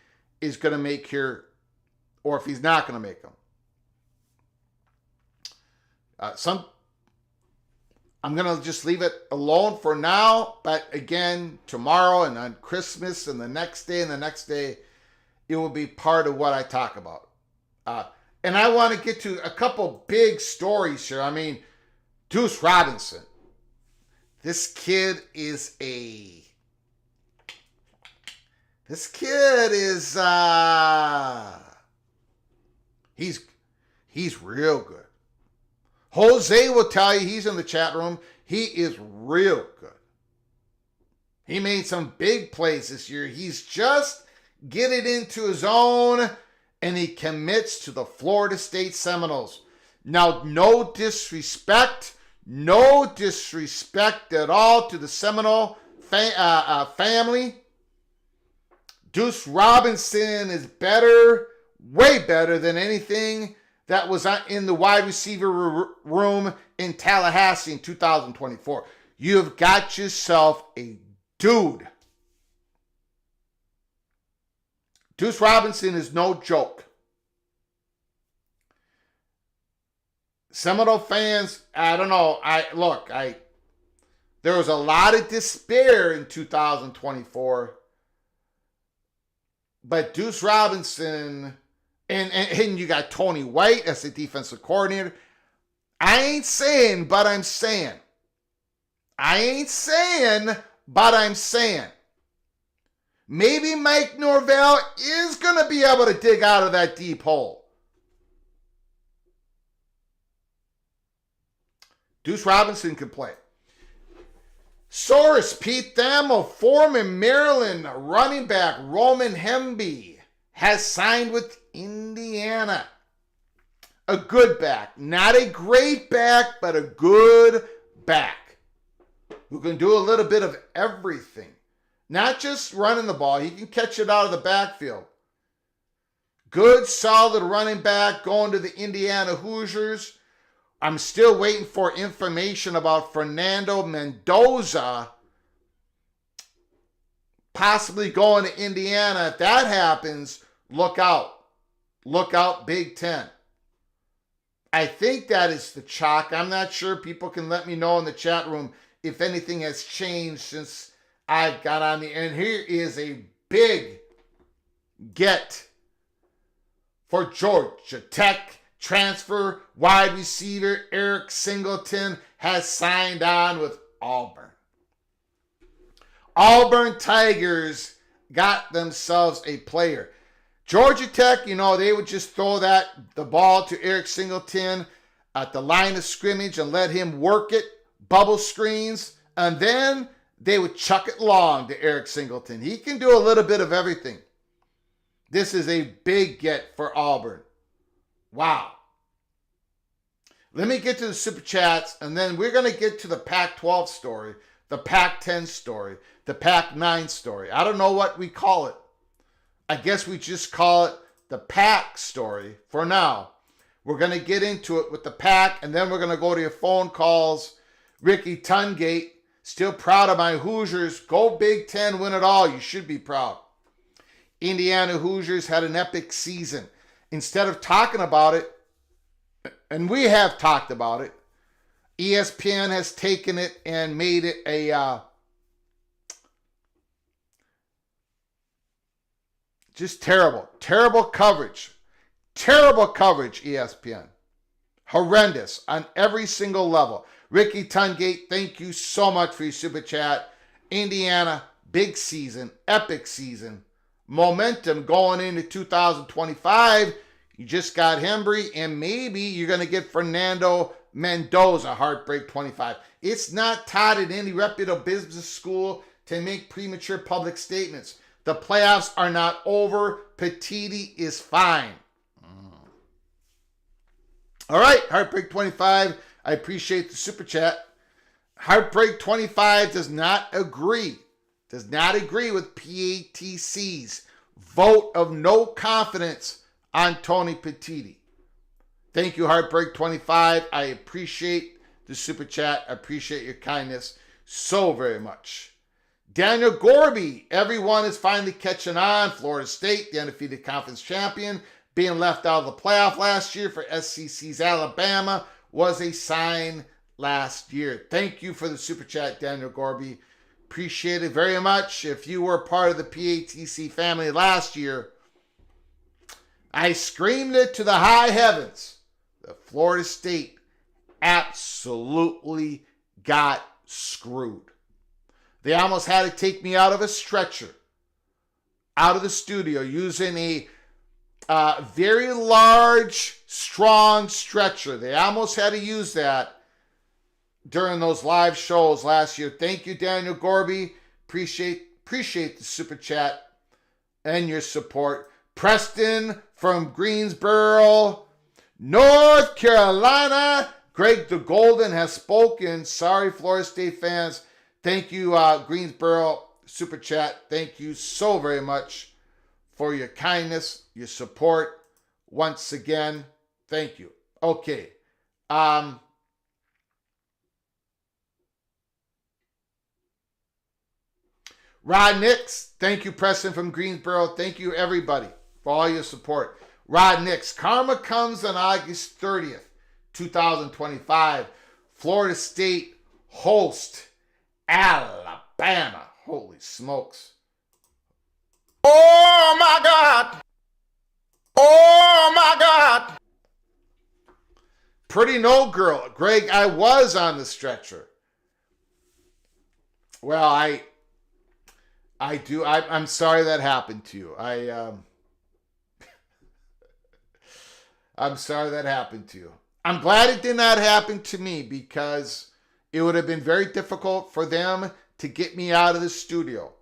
Speaker 1: is going to make here, or if he's not going to make them. I'm going to just leave it alone for now, but again, tomorrow and on Christmas and the next day, it will be part of what I talk about. And I want to get to a couple big stories here. I mean, Deuce Robinson. This kid is he's real good. Jose will tell you, he's in the chat room, he is real good. He made some big plays this year. He's just getting into his own, and he commits to the Florida State Seminoles. Now, no disrespect at all to the Seminole family. Deuce Robinson is better, way better than anything that was in the wide receiver room in Tallahassee in 2024. You've got yourself a dude. Deuce Robinson is no joke. Seminole fans, I don't know. There was a lot of despair in 2024. But Deuce Robinson, and you got Tony White as the defensive coordinator. I ain't saying, but I'm saying. Maybe Mike Norvell is going to be able to dig out of that deep hole. Deuce Robinson can play. Source, Pete Thamel, former Maryland running back Roman Hemby has signed with Indiana. A good back. Not a great back, but a good back. Who can do a little bit of everything. Not just running the ball. He can catch it out of the backfield. Good, solid running back going to the Indiana Hoosiers. I'm still waiting for information about Fernando Mendoza possibly going to Indiana. If that happens, look out. Look out, Big Ten. I think that is the chalk. I'm not sure. People can let me know in the chat room if anything has changed since I've got on the... And here is a big get for Georgia Tech. Transfer wide receiver Eric Singleton has signed on with Auburn. Auburn Tigers got themselves a player. Georgia Tech, they would just throw the ball to Eric Singleton at the line of scrimmage and let him work it, bubble screens, and then they would chuck it long to Eric Singleton. He can do a little bit of everything. This is a big get for Auburn. Wow. Let me get to the Super Chats, and then we're going to get to the Pac-12 story, the Pac-10 story, the Pac-9 story. I don't know what we call it. I guess we just call it the Pac story for now. We're going to get into it with the Pac, and then we're going to go to your phone calls. Ricky Tungate, still proud of my Hoosiers. Go Big Ten, win it all. You should be proud. Indiana Hoosiers had an epic season. Instead of talking about it, and we have talked about it, ESPN has taken it and made it a just terrible coverage. Terrible coverage, ESPN. Horrendous on every single level. Ricky Tungate, thank you so much for your super chat. Indiana, big season, epic season. Momentum going into 2025. You just got Hembry, and maybe you're going to get Fernando Mendoza, Heartbreak 25. It's not taught at any reputable business school to make premature public statements. The playoffs are not over. Petitti is fine. All right, Heartbreak 25. I appreciate the super chat. Heartbreak 25 does not agree with PATC's vote of no confidence on Tony Petitti. Thank you, Heartbreak 25. I appreciate the super chat. I appreciate your kindness so very much. Daniel Gorby, everyone is finally catching on. Florida State, the undefeated conference champion, being left out of the playoff last year for SEC's Alabama was a sign last year. Thank you for the super chat, Daniel Gorby. Appreciate it very much. If you were part of the PATC family last year, I screamed it to the high heavens. The Florida State absolutely got screwed. They almost had to take me out of a stretcher, out of the studio, using a very large, strong stretcher. They almost had to use that during those live shows last year. Thank you, Daniel Gorby. Appreciate the super chat and your support. Preston from Greensboro, North Carolina. Greg the Golden has spoken. Sorry, Florida State fans. Thank you, Greensboro super chat. Thank you so very much for your kindness, your support. Once again, thank you. Okay. Rod Nix, thank you, Preston from Greensboro. Thank you, everybody, for all your support. Rod Nix, karma comes on August 30th, 2025. Florida State host Alabama. Holy smokes.
Speaker 2: Oh, my God. Oh, my God.
Speaker 1: Pretty no girl. Greg, I was on the stretcher. Well, I'm sorry that happened to you. I'm sorry that happened to you. I'm glad it did not happen to me, because it would have been very difficult for them to get me out of the studio.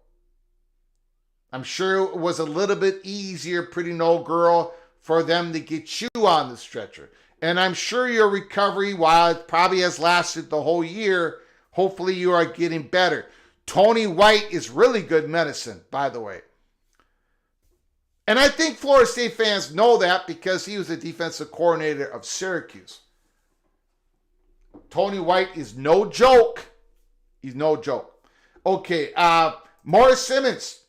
Speaker 1: I'm sure it was a little bit easier, pretty no girl, for them to get you on the stretcher. And I'm sure your recovery, while it probably has lasted the whole year, hopefully you are getting better. Tony White is really good medicine, by the way. And I think Florida State fans know that, because he was the defensive coordinator of Syracuse. Tony White is no joke. He's no joke. Okay, Morris Simmons.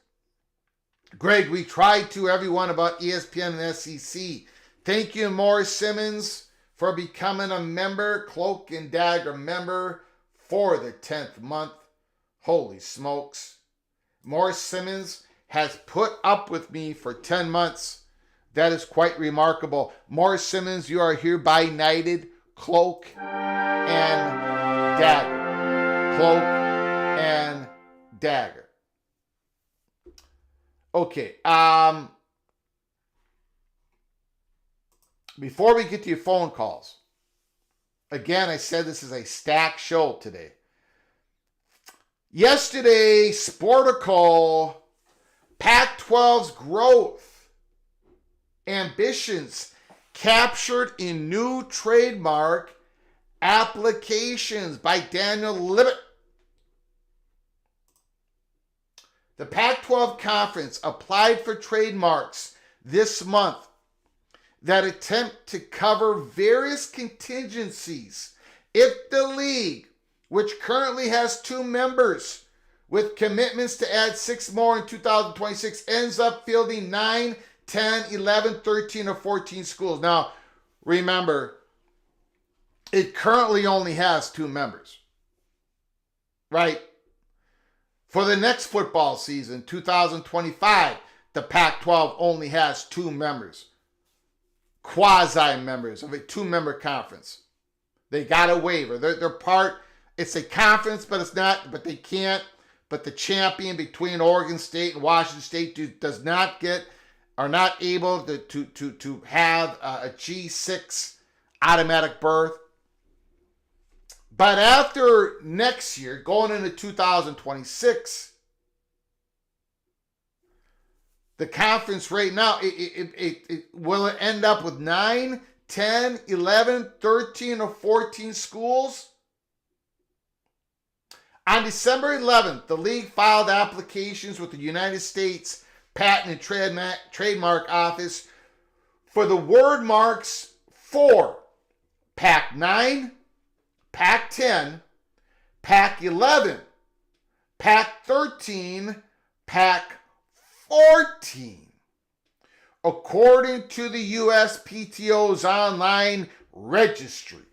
Speaker 1: Greg, we tried to everyone about ESPN and SEC. Thank you, Morris Simmons, for becoming a member, Cloak and Dagger member, for the 10th month. Holy smokes. Morris Simmons has put up with me for 10 months. That is quite remarkable. Morris Simmons, you are hereby knighted, Cloak and Dagger. Cloak and Dagger. Okay. Before we get to your phone calls, again, I said this is a stacked show today. Yesterday, Sportico, Pac-12's growth, ambitions captured in new trademark applications by Daniel Libet. The Pac-12 Conference applied for trademarks this month that attempt to cover various contingencies if the league, which currently has 2 members with commitments to add 6 more in 2026, ends up fielding 9, 10, 11, 13, or 14 schools. Now, remember, it currently only has 2 members, right? For the next football season, 2025, the Pac-12 only has 2 members, quasi-members of a 2-member conference. They got a waiver. They're part. It's a conference, but it's not. But they can't. But the champion between Oregon State and Washington State are not able to have a G6 automatic berth. But after next year, going into 2026, the conference right now, it will it end up with 9, 10, 11, 13, or 14 schools? On December 11th, the league filed applications with the United States Patent and Trademark Office for the word marks for Pac-9, Pac-10, Pac-11, Pac-13, Pac-14. According to the USPTO's online registry,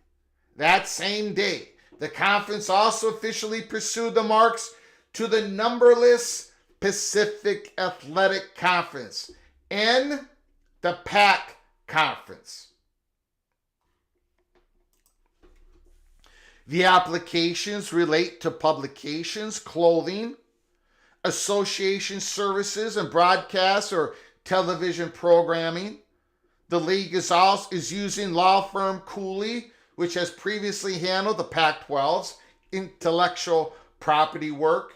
Speaker 1: that same day, the conference also officially pursued the marks to the numberless Pacific Athletic Conference, NPAC, the PAC conference. The applications relate to publications, clothing, association services, and broadcast or television programming. The league is using law firm Cooley, which has previously handled the Pac-12's intellectual property work.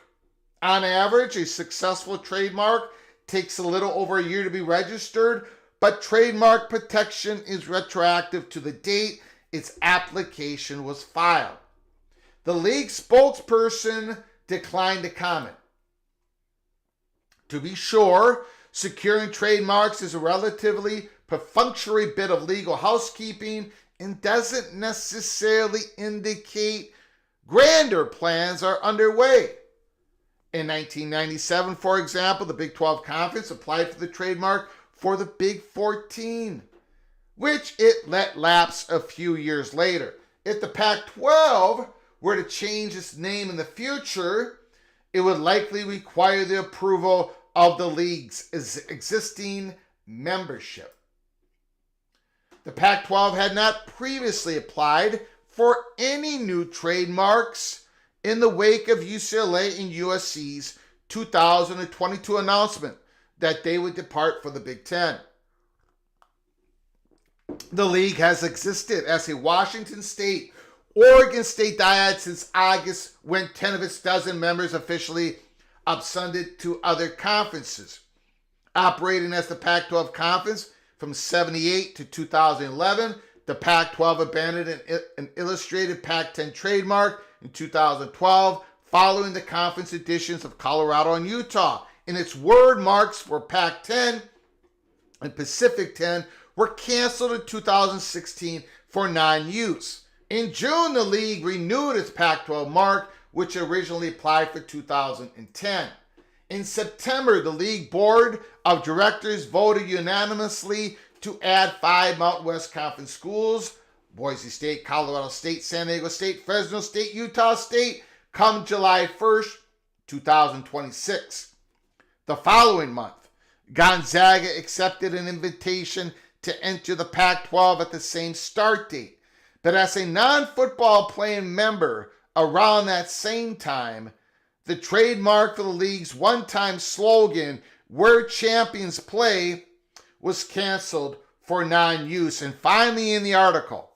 Speaker 1: On average, a successful trademark takes a little over a year to be registered, but trademark protection is retroactive to the date its application was filed. The league spokesperson declined to comment. To be sure, securing trademarks is a relatively perfunctory bit of legal housekeeping and doesn't necessarily indicate grander plans are underway. In 1997, for example, the Big 12 Conference applied for the trademark for the Big 14, which it let lapse a few years later. If the Pac-12 were to change its name in the future, it would likely require the approval of the league's existing membership. The Pac-12 had not previously applied for any new trademarks in the wake of UCLA and USC's 2022 announcement that they would depart for the Big Ten. The league has existed as a Washington State, Oregon State dyad since August, when 10 of its dozen members officially absconded to other conferences. Operating as the Pac-12 Conference from 1978 to 2011, the Pac-12 abandoned an illustrated Pac-10 trademark in 2012 following the conference additions of Colorado and Utah. And its word marks for Pac-10 and Pacific 10 were canceled in 2016 for non-use. In June, the league renewed its Pac-12 mark, which originally applied for 2010. In September, the league board of directors voted unanimously to add 5 Mountain West Conference schools, Boise State, Colorado State, San Diego State, Fresno State, Utah State, come July 1st, 2026. The following month, Gonzaga accepted an invitation to enter the Pac-12 at the same start date. But as a non-football playing member around that same time, the trademark for the league's one-time slogan, "Where Champions Play," was canceled for non-use. And finally, in the article,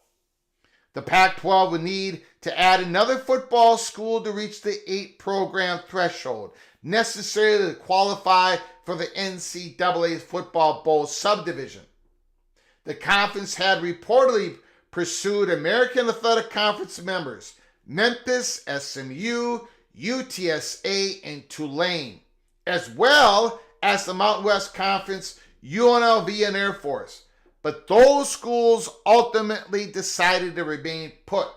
Speaker 1: the Pac-12 would need to add another football school to reach the 8-program threshold necessary to qualify for the NCAA Football Bowl subdivision. The conference had reportedly pursued American Athletic Conference members Memphis, SMU, UTSA, and Tulane, as well as the Mountain West Conference, UNLV, and Air Force. But those schools ultimately decided to remain put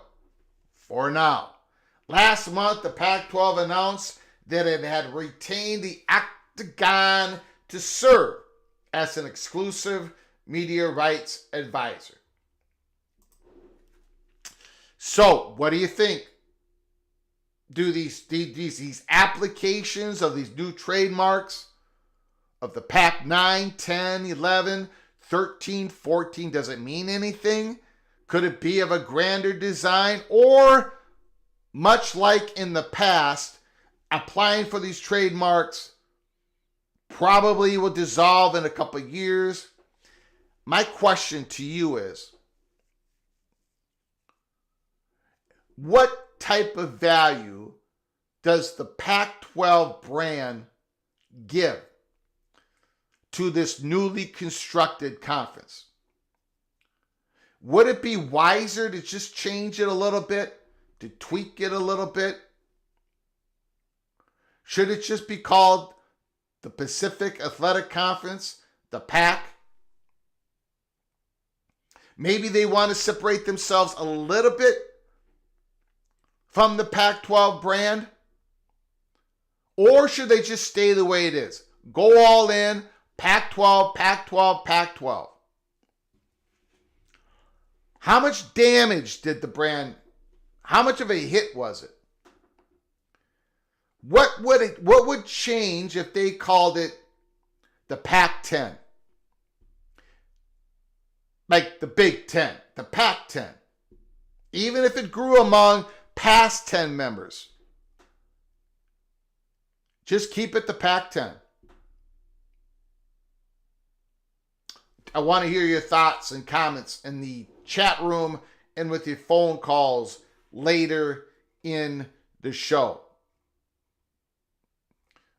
Speaker 1: for now. Last month, the Pac-12 announced that it had retained the Octagon to serve as an exclusive media rights advisor. So, what do you think? Do these applications of these new trademarks of the Pac-9, 10, 11, 13, 14, does it mean anything? Could it be of a grander design? Or, much like in the past, applying for these trademarks probably will dissolve in a couple of years? My question to you is, what type of value does the Pac-12 brand give to this newly constructed conference? Would it be wiser to just change it a little bit, to tweak it a little bit? Should it just be called the Pacific Athletic Conference, the PAC? Maybe they want to separate themselves a little bit from the Pac-12 brand? Or should they just stay the way it is? Go all in, Pac-12, Pac-12, Pac-12. How much damage did the brand, how much of a hit was it? What would change if they called it the Pac-10? like the Big Ten, the Pac-10, even if it grew among past 10 members. Just keep it the Pac-10. I want to hear your thoughts and comments in the chat room and with your phone calls later in the show.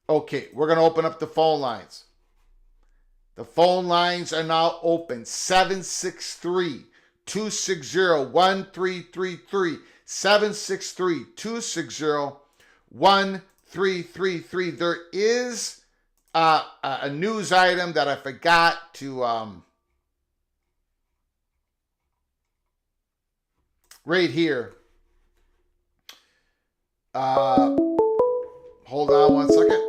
Speaker 1: Okay, we're going to open up the phone lines. The phone lines are now open. 763-260-1333. 763-260-1333. There is a news item that I forgot to right here. Hold on one second.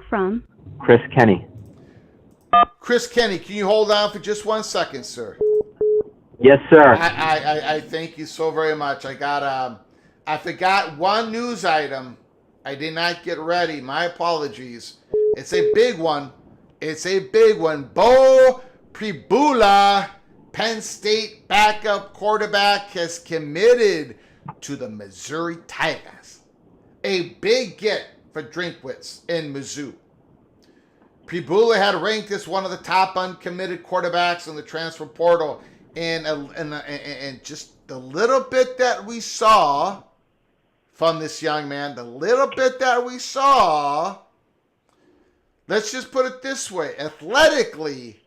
Speaker 3: From
Speaker 4: Chris Kenny.
Speaker 1: Chris Kenny, can you hold on for just 1 second, sir?
Speaker 4: Yes, sir.
Speaker 1: I thank you so very much. I forgot one news item. I did not get ready. My apologies. It's a big one. Bo Pribula, Penn State backup quarterback, has committed to the Missouri Tigers. A big get for Drinkwitz in Mizzou. Pribula had ranked as one of the top uncommitted quarterbacks in the transfer portal, and just the little bit that we saw from this young man, let's just put it this way: athletically,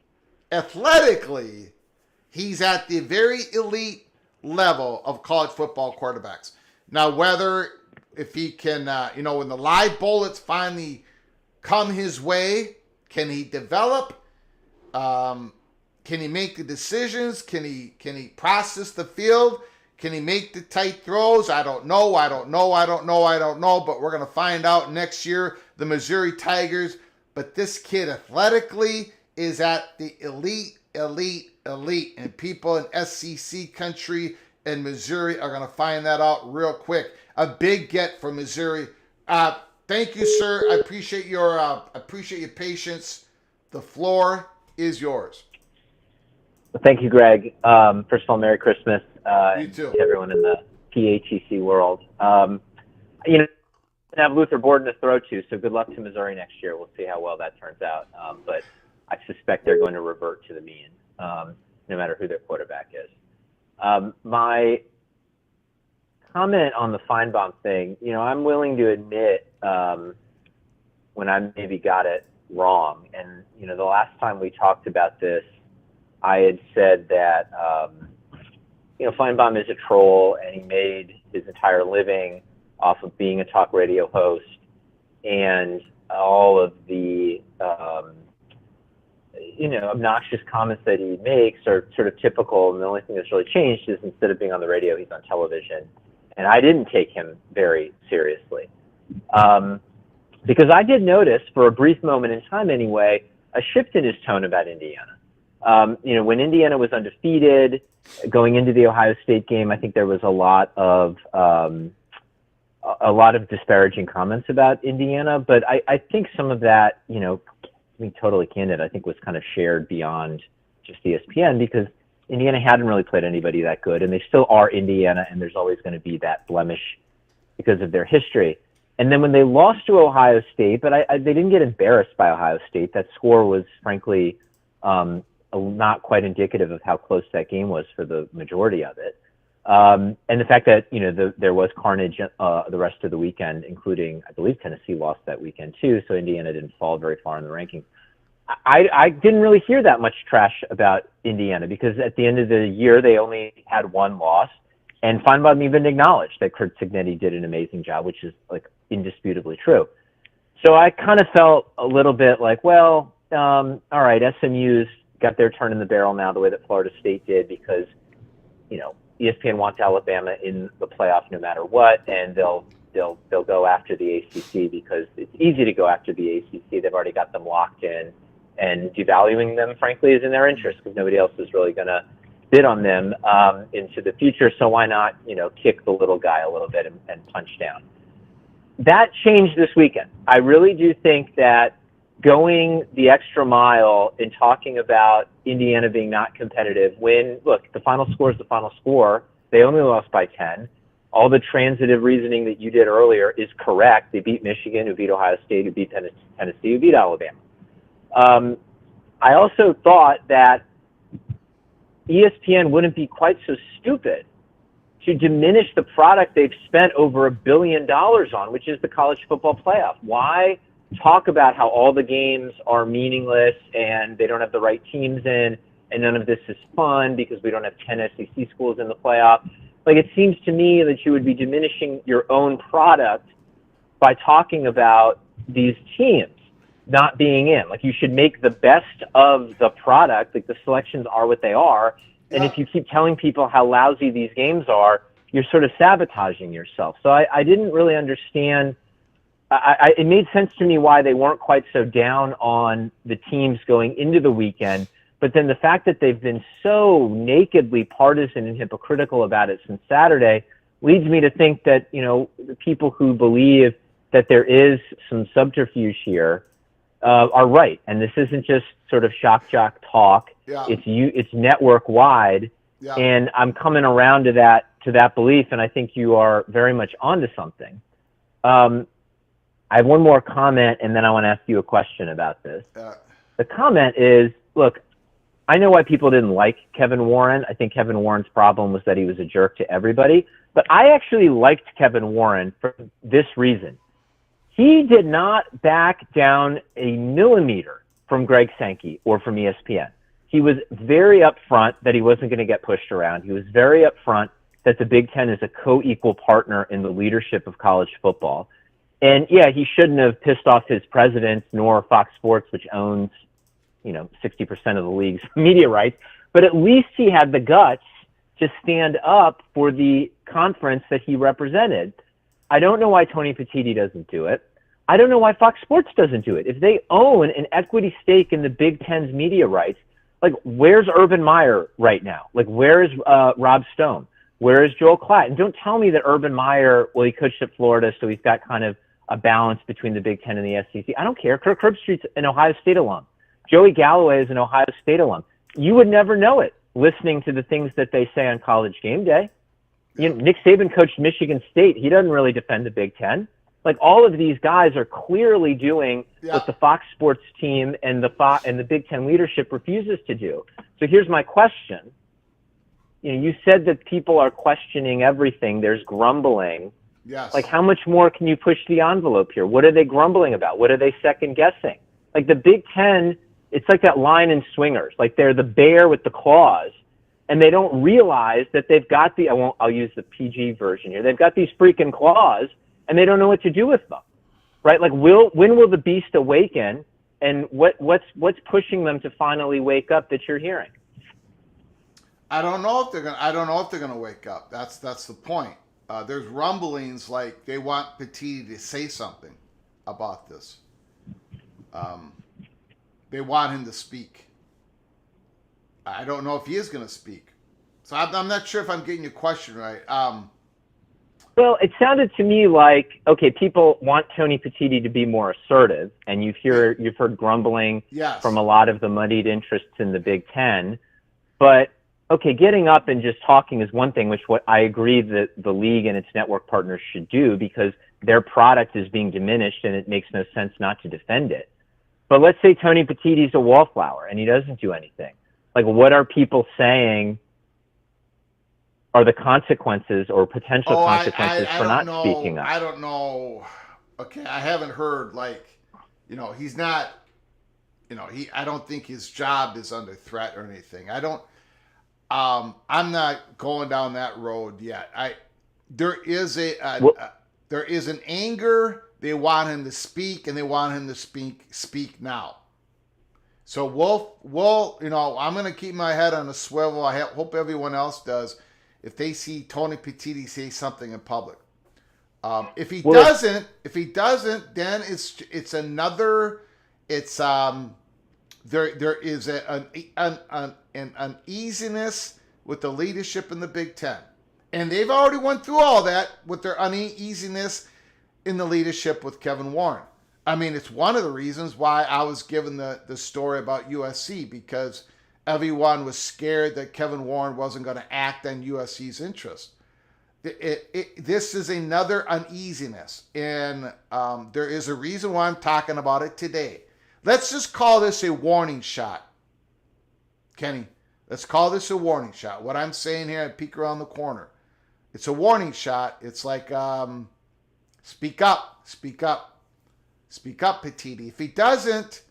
Speaker 1: he's at the very elite level of college football quarterbacks. Now, if he can, when the live bullets finally come his way, can he develop? Can he make the decisions? Can he process the field? Can he make the tight throws? I don't know. But we're going to find out next year, the Missouri Tigers. But this kid athletically is at the elite. And people in SEC country and Missouri are going to find that out real quick. A big get for Missouri. Thank you, sir. I appreciate your patience. The floor is yours.
Speaker 4: Well, thank you, Greg. First of all, Merry Christmas
Speaker 1: You too.
Speaker 4: to everyone in the PATC world. Have Luther Borden to throw to, so good luck to Missouri next year. We'll see how well that turns out. But I suspect they're going to revert to the mean, no matter who their quarterback is. My comment on the Finebaum thing, I'm willing to admit when I maybe got it wrong. And, the last time we talked about this, I had said that, Finebaum is a troll and he made his entire living off of being a talk radio host, and all of the, obnoxious comments that he makes are sort of typical. And the only thing that's really changed is instead of being on the radio, he's on television. And I didn't take him very seriously. Because I did notice, for a brief moment in time anyway, a shift in his tone about Indiana. When Indiana was undefeated, going into the Ohio State game, I think there was a lot of disparaging comments about Indiana. But I think some of that, being totally candid, I think was kind of shared beyond just ESPN, because Indiana hadn't really played anybody that good, and they still are Indiana, and there's always going to be that blemish because of their history. And then when they lost to Ohio State, but they didn't get embarrassed by Ohio State. That score was, frankly, not quite indicative of how close that game was for the majority of it. And the fact that, there was carnage the rest of the weekend, including, I believe, Tennessee lost that weekend too, so Indiana didn't fall very far in the rankings. I didn't really hear that much trash about Indiana, because at the end of the year, they only had one loss. And Finebaum even acknowledged that Kurt Cignetti did an amazing job, which is indisputably true. So I kind of felt a little bit like, well, all right, SMU's got their turn in the barrel now, the way that Florida State did, because, ESPN wants Alabama in the playoff no matter what, and they'll go after the ACC because it's easy to go after the ACC. They've already got them locked in, and devaluing them, frankly, is in their interest, because nobody else is really going to bid on them into the future. So why not, kick the little guy a little bit and punch down? That changed this weekend. I really do think that going the extra mile in talking about Indiana being not competitive when, look, the final score is the final score. They only lost by 10. All the transitive reasoning that you did earlier is correct. They beat Michigan, who beat Ohio State, who beat Tennessee, who beat Alabama. I also thought that ESPN wouldn't be quite so stupid to diminish the product they've spent over $1 billion on, which is the college football playoff. Why talk about how all the games are meaningless and they don't have the right teams in and none of this is fun because we don't have 10 SEC schools in the playoff? Like, it seems to me that you would be diminishing your own product by talking about these teams not being in. Like, you should make the best of the product. Like, the selections are what they are. And if you keep telling people how lousy these games are, you're sort of sabotaging yourself. So I didn't really understand. It made sense to me why they weren't quite so down on the teams going into the weekend. But then the fact that they've been so nakedly partisan and hypocritical about it since Saturday leads me to think that, you know, the people who believe that there is some subterfuge here are right. And this isn't just sort of shock jock talk.
Speaker 1: Yeah.
Speaker 4: It's network wide.
Speaker 1: Yeah.
Speaker 4: And I'm coming around to that belief. And I think you are very much onto something. I have one more comment, and then I want to ask you a question about this. The comment is, look, I know why people didn't like Kevin Warren. I think Kevin Warren's problem was that he was a jerk to everybody. But I actually liked Kevin Warren for this reason. He did not back down a millimeter from Greg Sankey or from ESPN. He was very upfront that he wasn't going to get pushed around. He was very upfront that the Big Ten is a co-equal partner in the leadership of college football. And yeah, he shouldn't have pissed off his president nor Fox Sports, which owns, 60% of the league's media rights. But at least he had the guts to stand up for the conference that he represented. I don't know why Tony Petitti doesn't do it. I don't know why Fox Sports doesn't do it. If they own an equity stake in the Big Ten's media rights, like, where's Urban Meyer right now? Like, where is Rob Stone? Where is Joel Klatt? And don't tell me that Urban Meyer, well, he coached at Florida, so he's got kind of a balance between the Big Ten and the SEC. I don't care. Kirk Herbstreit's an Ohio State alum. Joey Galloway is an Ohio State alum. You would never know it listening to the things that they say on College Game Day. Nick Saban coached Michigan State. He doesn't really defend the Big Ten. Like, all of these guys are clearly doing what the Fox Sports team and the Big Ten leadership refuses to do. So here's my question. You said that people are questioning everything. There's grumbling.
Speaker 1: Yes.
Speaker 4: Like, how much more can you push the envelope here? What are they grumbling about? What are they second guessing? Like, the Big Ten, it's like that line in Swingers. Like, they're the bear with the claws, and they don't realize that they've got I'll use the PG version here. They've got these freaking claws, and they don't know what to do with them, right? Like, when will the beast awaken, and what's pushing them to finally wake up that you're hearing?
Speaker 1: I don't know if they're gonna wake up. That's the point. There's rumblings like they want Petitti to say something about this. They want him to speak. I don't know if he is going to speak. So I'm not sure if I'm getting your question right.
Speaker 4: Well, it sounded to me like, okay, people want Tony Petitti to be more assertive, and you've heard grumbling from a lot of the moneyed interests in the Big Ten. But, okay, getting up and just talking is one thing, which what I agree that the league and its network partners should do because their product is being diminished and it makes no sense not to defend it. But let's say Tony Petitti's a wallflower and he doesn't do anything. Like, what are people saying are the consequences or potential consequences for not speaking up?
Speaker 1: I don't know. Okay, I haven't heard, he's not, I don't think his job is under threat or anything. I'm not going down that road yet. There is an anger. They want him to speak, and they want him to speak now. So we'll I'm going to keep my head on a swivel. I hope everyone else does. If they see Tony Petitti say something in public, if he doesn't, then it's another. It's there is an uneasiness with the leadership in the Big Ten, and they've already went through all that with their uneasiness in the leadership with Kevin Warren. I mean, it's one of the reasons why I was given the story about USC, because everyone was scared that Kevin Warren wasn't going to act on USC's interest. This is another uneasiness, and there is a reason why I'm talking about it today. Let's just call this a warning shot, Kenny. Let's call this a warning shot. What I'm saying here at Peek Around the Corner, it's a warning shot. It's like, speak up, speak up, speak up, Petitti. If he doesn't,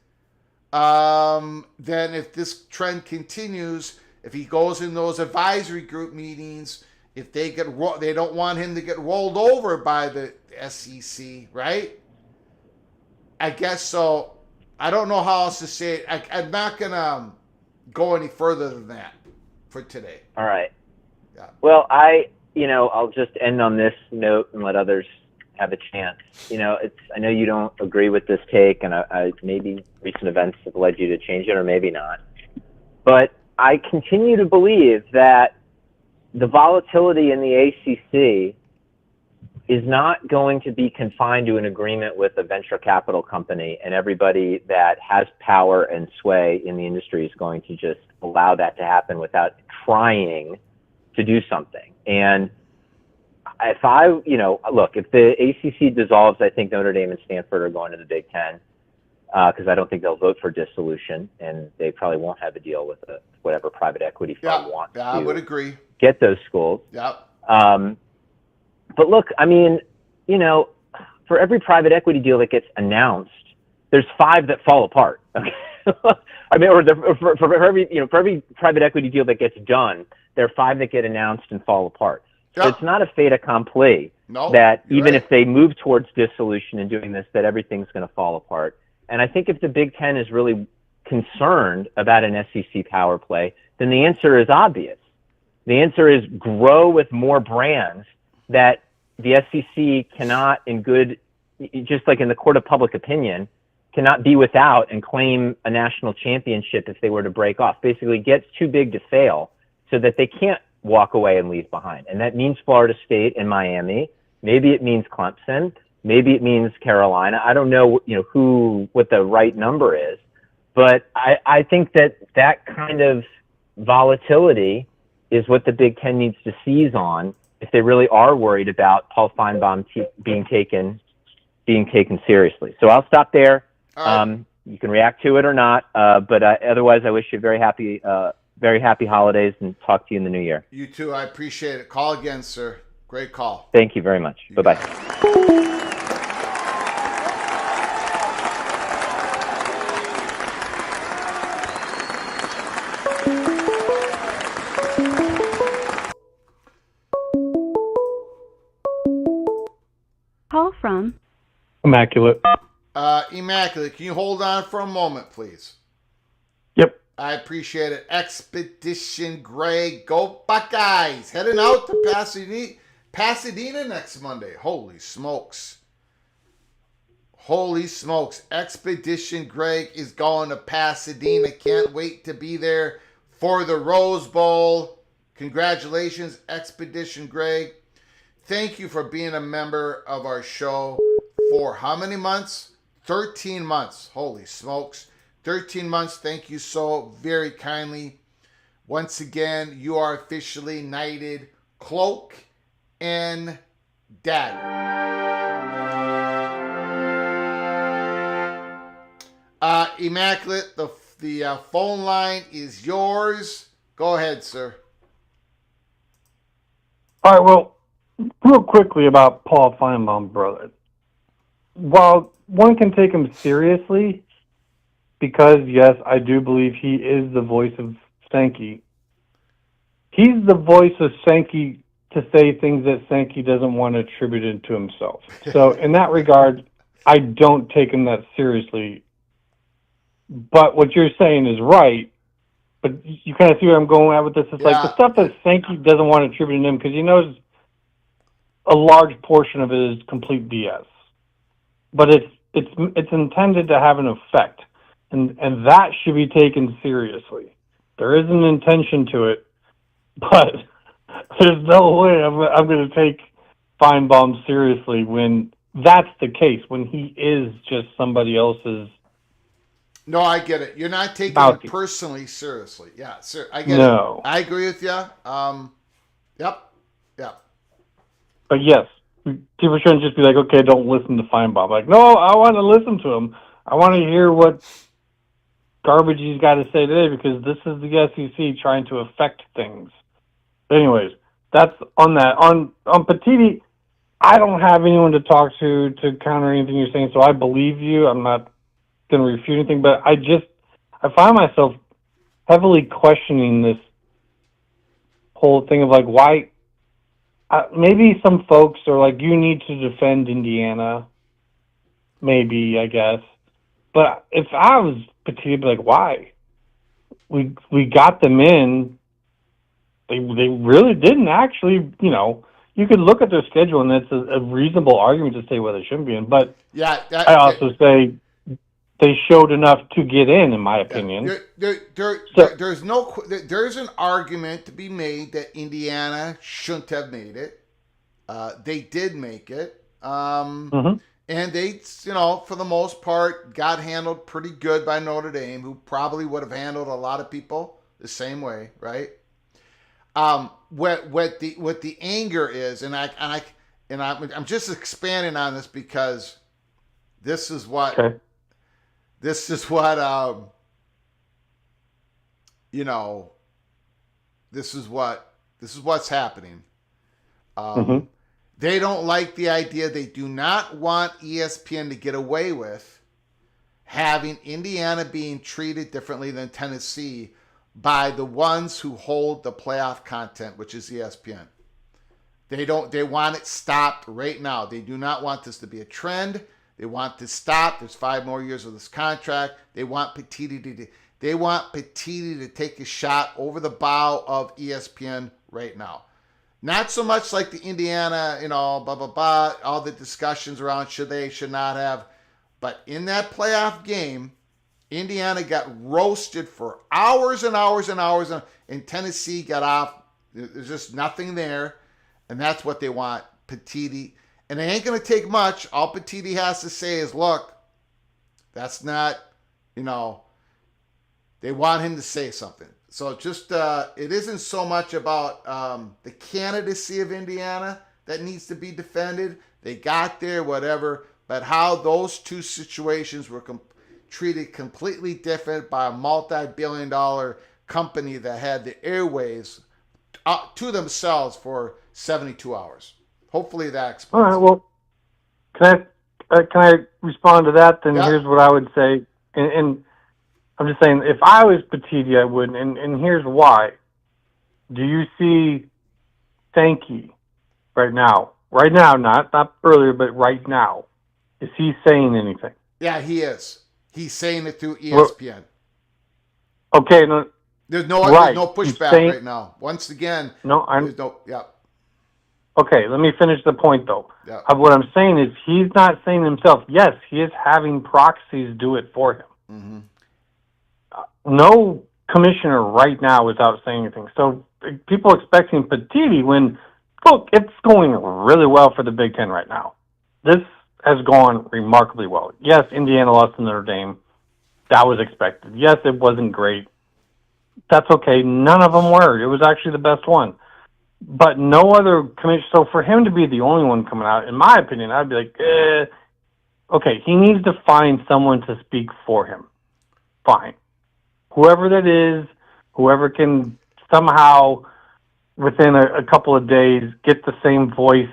Speaker 1: then if this trend continues, if he goes in those advisory group meetings, if they don't want him to get rolled over by the SEC, right? I guess so. I don't know how else to say it. I'm not going to go any further than that for today.
Speaker 4: All right.
Speaker 1: Yeah.
Speaker 4: Well, I'll just end on this note and let others have a chance. I know you don't agree with this take, and I maybe recent events have led you to change it, or maybe not. But I continue to believe that the volatility in the ACC is not going to be confined to an agreement with a venture capital company, and everybody that has power and sway in the industry is going to just allow that to happen without trying to do something. And if if the ACC dissolves, I think Notre Dame and Stanford are going to the Big Ten, because I don't think they'll vote for dissolution, and they probably won't have a deal with whatever private equity fund wants to
Speaker 1: I would agree.
Speaker 4: Get those schools.
Speaker 1: Yep.
Speaker 4: But look, I mean, for every private equity deal that gets announced, there's 5 that fall apart. Okay? I mean, for every private equity deal that gets done, there are 5 that get announced and fall apart. So it's not a fait accompli that even if they move towards dissolution and doing this, that everything's going to fall apart. And I think if the Big Ten is really concerned about an SEC power play, then the answer is obvious. The answer is grow with more brands that the SEC cannot, just like in the court of public opinion, cannot be without and claim a national championship if they were to break off. Basically gets too big to fail so that they can't walk away and leave behind. And that means Florida State and Miami. Maybe it means Clemson. Maybe it means Carolina. I don't know, what the right number is. But I think that kind of volatility is what the Big Ten needs to seize on if they really are worried about Paul Finebaum being taken seriously. So I'll stop there. Right. You can react to it or not, but otherwise, I wish you very happy holidays and talk to you in the new year.
Speaker 1: You too. I appreciate it. Call again, sir. Great call.
Speaker 4: Thank you very much. Bye-bye.
Speaker 3: Call from
Speaker 2: Immaculate.
Speaker 1: Immaculate, can you hold on for a moment, please?
Speaker 2: Yep.
Speaker 1: I appreciate it. Expedition Greg, go Buckeyes. Heading out to Pasadena next Monday. Holy smokes. Expedition Greg is going to Pasadena. Can't wait to be there for the Rose Bowl. Congratulations, Expedition Greg. Thank you for being a member of our show for how many months? 13 months. Holy smokes. 13 months. Thank you so very kindly. Once again, you are officially knighted Cloak and Dagger. Immaculate, the phone line is yours. Go ahead, sir.
Speaker 2: All right, well, real quickly about Paul Finebaum, brother. While one can take him seriously, because, yes, I do believe he is the voice of Sankey, he's the voice of Sankey to say things that Sankey doesn't want to attribute it to himself. So in that regard, I don't take him that seriously. But what you're saying is right. But you kind of see where I'm going at with this. It's like the stuff that Sankey doesn't want to attribute to him because he knows a large portion of it is complete BS. But it's intended to have an effect, and that should be taken seriously. There is an intention to it, but there's no way I'm going to take Finebaum seriously when that's the case when he is just somebody else's
Speaker 1: No, I get it. You're not taking it
Speaker 2: mouthpiece.
Speaker 1: personally seriously. Yeah, sir. I get it.
Speaker 2: No.
Speaker 1: I agree with you. Yep.
Speaker 2: But yes, people shouldn't just be like, okay, don't listen to Finebaum. Like, no, I want to listen to him. I want to hear what garbage he's got to say today because this is the SEC trying to affect things. Anyways, that's on that. On Petitti, I don't have anyone to talk to counter anything you're saying, so I believe you. I'm not going to refute anything, but I find myself heavily questioning this whole thing of like, why. Maybe some folks are like, you need to defend Indiana. Maybe, I guess. But if I was Petitti, I'd be like, why? We got them in. They really didn't actually, you could look at their schedule and it's a reasonable argument to say why they shouldn't be in. But
Speaker 1: Yeah.
Speaker 2: I also say they showed enough to get in my opinion.
Speaker 1: There's an argument to be made that Indiana shouldn't have made it. They did make it. And they, for the most part, got handled pretty good by Notre Dame, who probably would have handled a lot of people the same way, right? What the anger is, and I'm just expanding on this because this is what. Okay. This is what, this is what's happening. They don't like the idea. They do not want ESPN to get away with having Indiana being treated differently than Tennessee by the ones who hold the playoff content, which is ESPN. They want it stopped right now. They do not want this to be a trend. They want to stop. There's 5 more years of this contract. They want Petitti to take a shot over the bow of ESPN right now. Not so much like the Indiana, blah, blah, blah, all the discussions around should they, should not have. But in that playoff game, Indiana got roasted for hours and hours and hours, and Tennessee got off. There's just nothing there, and that's what they want, Petitti. And it ain't going to take much. All Petitti has to say is, look, that's not, they want him to say something. So just, it isn't so much about the candidacy of Indiana that needs to be defended. They got there, whatever. But how those two situations were treated completely different by a multi-billion-dollar company that had the airwaves to themselves for 72 hours. Hopefully that explains.
Speaker 2: All right. Well, can I respond to that? Then Here's what I would say. And I'm just saying, if I was Petitti, I wouldn't. And here's why. Do you see Sankey right now? Right now, not earlier, but right now. Is he saying anything?
Speaker 1: Yeah, he is. He's saying it through ESPN.
Speaker 2: Well, okay. No,
Speaker 1: there's no pushback right now. Once again, there's no. Yeah.
Speaker 2: Okay, let me finish the point, though.
Speaker 1: Yeah.
Speaker 2: What I'm saying is he's not saying himself. Yes, he is having proxies do it for him. No commissioner right now is out saying anything. So people expecting Petitti when, look, it's going really well for the Big Ten right now. This has gone remarkably well. Yes, Indiana lost to Notre Dame. That was expected. Yes, it wasn't great. That's okay. None of them were. It was actually the best one. But no other commission. So for him to be the only one coming out, in my opinion, I'd be like, okay, he needs to find someone to speak for him. Fine. Whoever that is, whoever can somehow, within a couple of days, get the same voice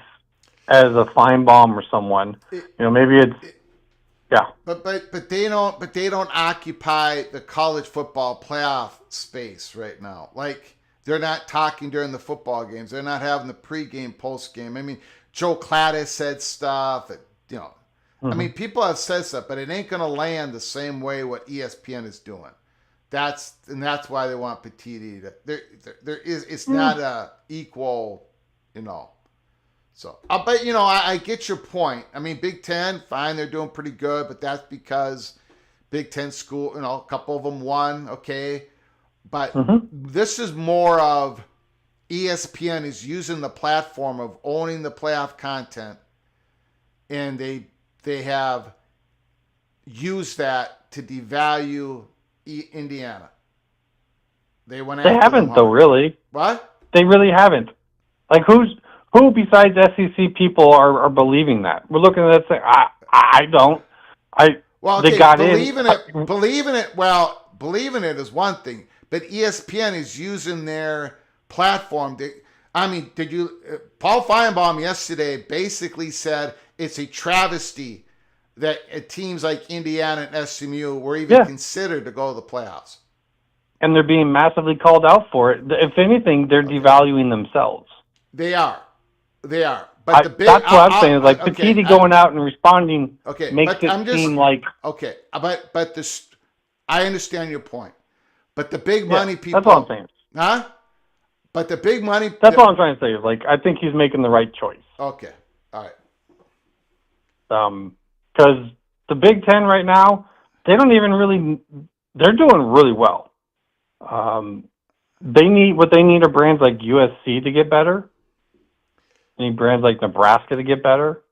Speaker 2: as a Finebaum or someone. Maybe it's, yeah.
Speaker 1: But they don't occupy the college football playoff space right now. Like, they're not talking during the football games. They're not having the pregame, postgame. I mean, Joe Cladis said stuff. I mean, people have said stuff, but it ain't going to land the same way what ESPN is doing. That's why they want Petitti. It's not a equal, So, but I get your point. I mean, Big Ten, fine, they're doing pretty good, but that's because Big Ten school, a couple of them won, okay. But this is more of ESPN is using the platform of owning the playoff content and they have used that to devalue Indiana. They went
Speaker 2: They
Speaker 1: after them
Speaker 2: haven't, though,
Speaker 1: hard.
Speaker 2: really.
Speaker 1: What?
Speaker 2: They really haven't. Like, who besides SEC people are believing that? We're looking at that saying, I don't.
Speaker 1: Well,
Speaker 2: They
Speaker 1: okay,
Speaker 2: got
Speaker 1: believing
Speaker 2: in.
Speaker 1: it. Well, believing it is one thing, but ESPN is using their platform. Did you? Paul Finebaum yesterday basically said it's a travesty that teams like Indiana and SMU were even considered to go to the playoffs.
Speaker 2: And they're being massively called out for it. If anything, they're devaluing themselves.
Speaker 1: They are. But
Speaker 2: that's what I'm saying. Is like Petitti going out and responding makes it seem like
Speaker 1: But this, I understand your point. But the big money people.
Speaker 2: That's all I'm saying.
Speaker 1: Huh? But the big money.
Speaker 2: That's all I'm trying to say. Is like I think he's making the right choice.
Speaker 1: Okay. All right.
Speaker 2: Because the Big Ten right now, they don't even really. They're doing really well. They need are brands like USC to get better. They need brands like Nebraska to get better.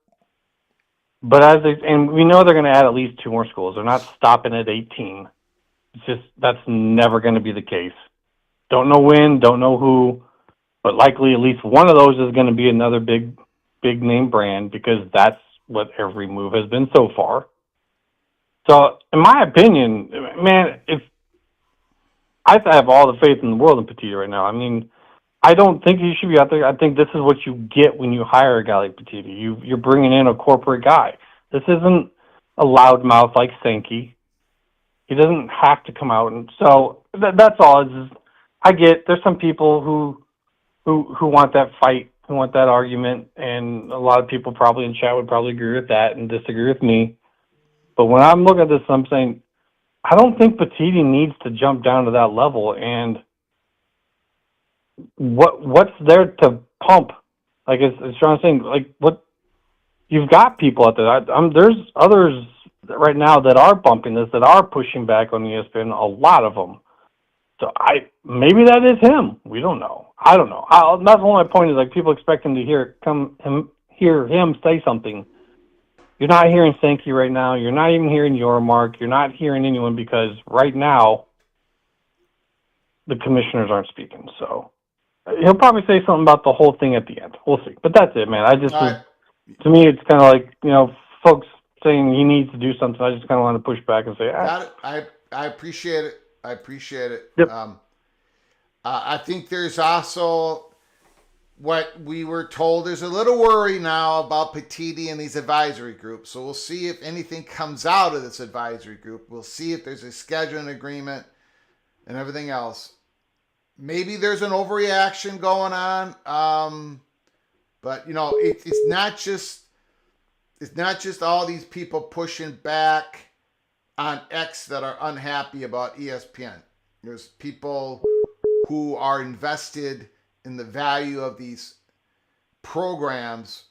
Speaker 2: But and we know they're going to add at least 2 more schools. They're not stopping at 18. It's just that's never going to be the case. Don't know when, don't know who, but likely at least one of those is going to be another big name brand because that's what every move has been so far. So, in my opinion, man, if I have all the faith in the world in Petitti right now. I mean, I don't think he should be out there. I think this is what you get when you hire a guy like Petitti. You're bringing in a corporate guy. This isn't a loudmouth like Sankey. He doesn't have to come out, and so that's all. I get there's some people who want that fight, who want that argument, and a lot of people probably in chat would probably agree with that and disagree with me. But when I'm looking at this, I'm saying I don't think Petitti needs to jump down to that level. And what's there to pump? Like it's Sean saying, like what you've got people out there. There's others right now that are bumping this, that are pushing back on ESPN. A lot of them. So maybe that is him. We don't know. I don't know. That's all my point is. Like people expect him to hear him say something. You're not hearing Sankey right now. You're not even hearing Yormark. You're not hearing anyone because right now the commissioners aren't speaking. So he'll probably say something about the whole thing at the end. We'll see. But that's it, man. To me, it's kind of like, folks saying he needs to do something. I just kind of want to push back and say,
Speaker 1: Got it. I appreciate it.
Speaker 2: Yep.
Speaker 1: I think there's also what we were told. There's a little worry now about Petitti and these advisory groups. So we'll see if anything comes out of this advisory group. We'll see if there's a scheduling agreement and everything else. Maybe there's an overreaction going on. But it's not just all these people pushing back on X that are unhappy about ESPN. There's people who are invested in the value of these programs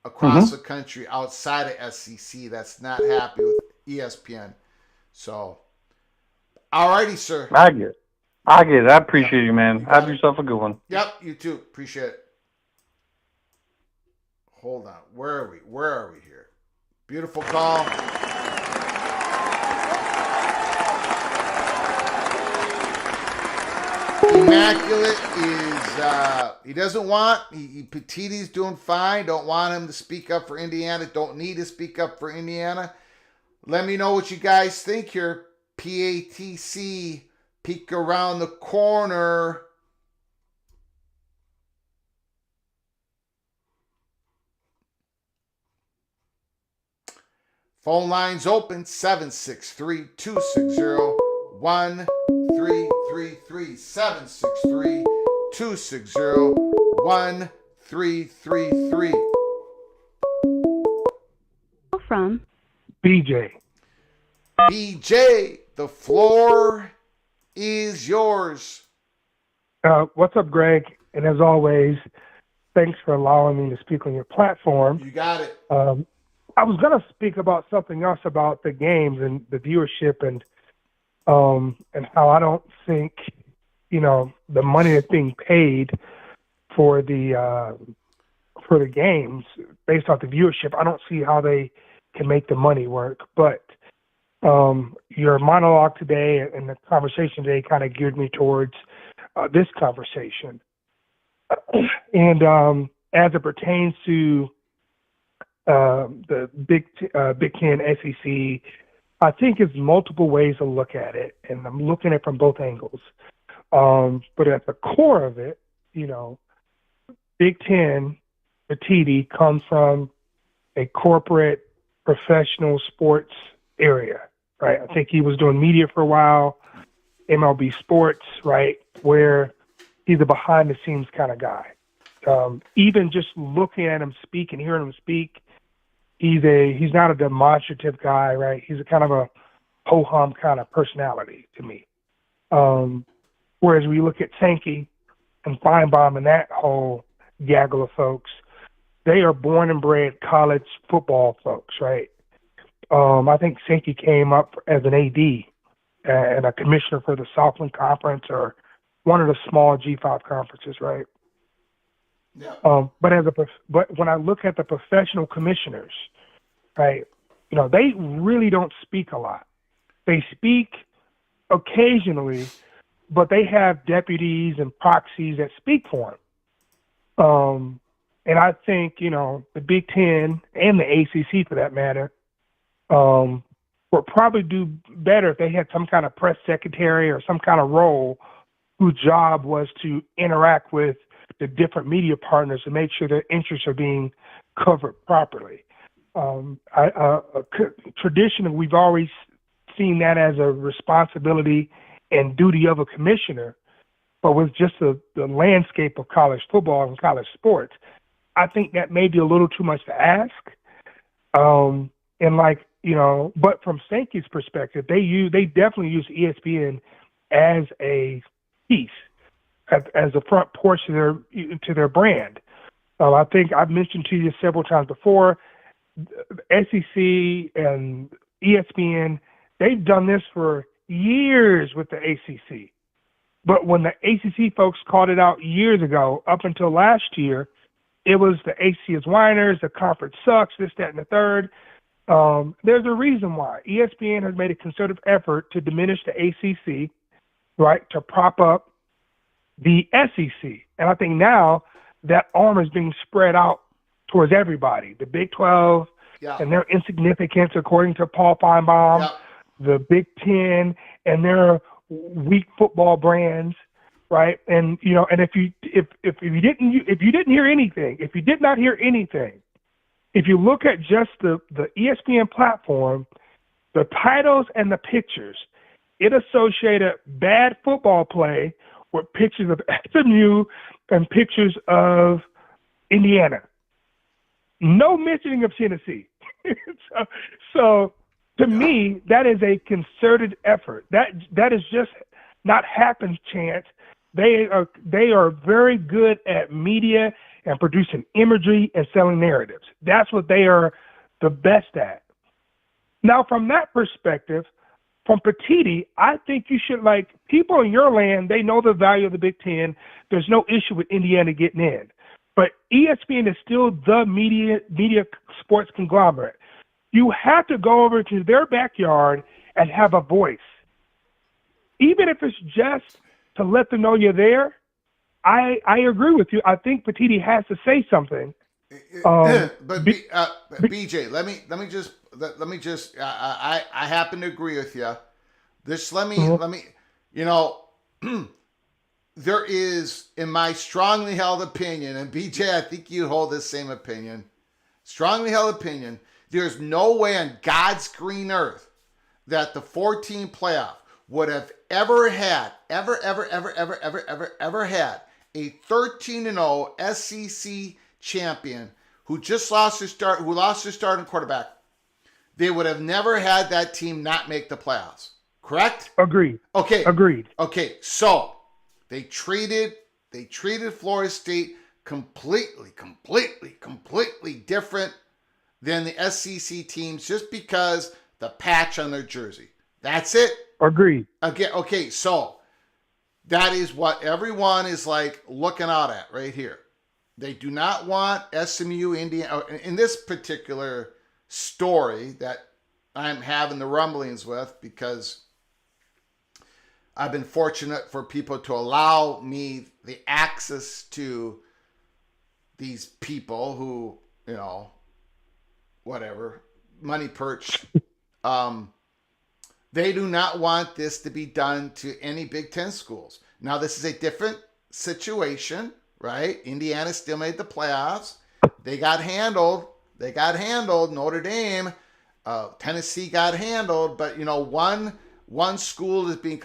Speaker 1: across the country outside of SEC that's not happy with ESPN. So, alrighty, sir.
Speaker 2: I get it. I appreciate you, man. Have yourself a good one.
Speaker 1: Yep, you too. Appreciate it. Hold on. Where are we here? Beautiful call. Immaculate is he doesn't want Petitti's doing fine. Don't want him to speak up for Indiana. Don't need to speak up for Indiana. Let me know what you guys think here. PATC, peek around the corner. Phone lines open 763-260-1333 763-260-1333.
Speaker 3: From
Speaker 5: BJ.
Speaker 1: BJ, the floor is yours.
Speaker 5: What's up, Greg? And as always, thanks for allowing me to speak on your platform.
Speaker 1: You got it.
Speaker 5: I was going to speak about something else about the games and the viewership and how I don't think, the money that's being paid for the for the games based off the viewership. I don't see how they can make the money work. But your monologue today and the conversation today kind of geared me towards this conversation. And as it pertains to the Big Ten, SEC, I think it's multiple ways to look at it, and I'm looking at it from both angles. But at the core of it, Big Ten, Petitti comes from a corporate professional sports area, right? I think he was doing media for a while, MLB Sports, right, where he's a behind-the-scenes kind of guy. Even just looking at him speak and hearing him speak, he's not a demonstrative guy, right? He's a kind of a ho-hum kind of personality to me. Whereas we look at Sankey and Finebaum and that whole gaggle of folks, they are born and bred college football folks, right? I think Sankey came up as an AD and a commissioner for the Southland Conference or one of the small G5 conferences, right?
Speaker 1: Yeah.
Speaker 5: But when I look at the professional commissioners, right, they really don't speak a lot. They speak occasionally, but they have deputies and proxies that speak for them. And I think, the Big Ten and the ACC, for that matter, would probably do better if they had some kind of press secretary or some kind of role whose job was to interact with the different media partners to make sure their interests are being covered properly. Traditionally, we've always seen that as a responsibility and duty of a commissioner, but with just the landscape of college football and college sports, I think that may be a little too much to ask. But from Sankey's perspective, they definitely use ESPN as a piece, as a front porch to their brand. I think I've mentioned to you several times before, SEC and ESPN, they've done this for years with the ACC. But when the ACC folks called it out years ago, up until last year, it was the ACC is whiners, the conference sucks, this, that, and the third. There's a reason why. ESPN has made a concerted effort to diminish the ACC, right, to prop up the SEC. And I think now that arm is being spread out towards everybody. The Big 12 and their insignificance, according to Paul Finebaum, the Big 10 and their weak football brands, right? And and if you did not hear anything, if you look at just the ESPN platform, the titles and the pictures, it associated bad football play with pictures of SMU and pictures of Indiana. No mentioning of Tennessee. So to me, that is a concerted effort. That is just not happenstance. They are very good at media and producing imagery and selling narratives. That's what they are the best at. Now, from that perspective, from Petitti, I think you should, people in your land, they know the value of the Big Ten. There's no issue with Indiana getting in. But ESPN is still the media sports conglomerate. You have to go over to their backyard and have a voice. Even if it's just to let them know you're there, I agree with you. I think Petitti has to say something.
Speaker 1: But BJ, let me just. I happen to agree with you. Let me. There is, in my strongly held opinion, and BJ, I think you hold the same opinion. Strongly held opinion. There's no way on God's green earth that the 14 playoff would have ever had a 13-0 SEC champion who just lost his starting quarterback. They would have never had that team not make the playoffs. Correct?
Speaker 5: Agreed.
Speaker 1: Okay.
Speaker 5: Agreed.
Speaker 1: Okay. So they treated Florida State completely different than the SEC teams just because the patch on their jersey. That's it.
Speaker 5: Agreed.
Speaker 1: Again, okay, so that is what everyone is looking out at right here. They do not want SMU, Indiana. In this particular story that I'm having the rumblings with, because I've been fortunate for people to allow me the access to these people who, whatever, money perch. They do not want this to be done to any Big Ten schools. Now, this is a different situation, right? Indiana still made the playoffs. They got handled. Notre Dame, Tennessee got handled. But, one school is being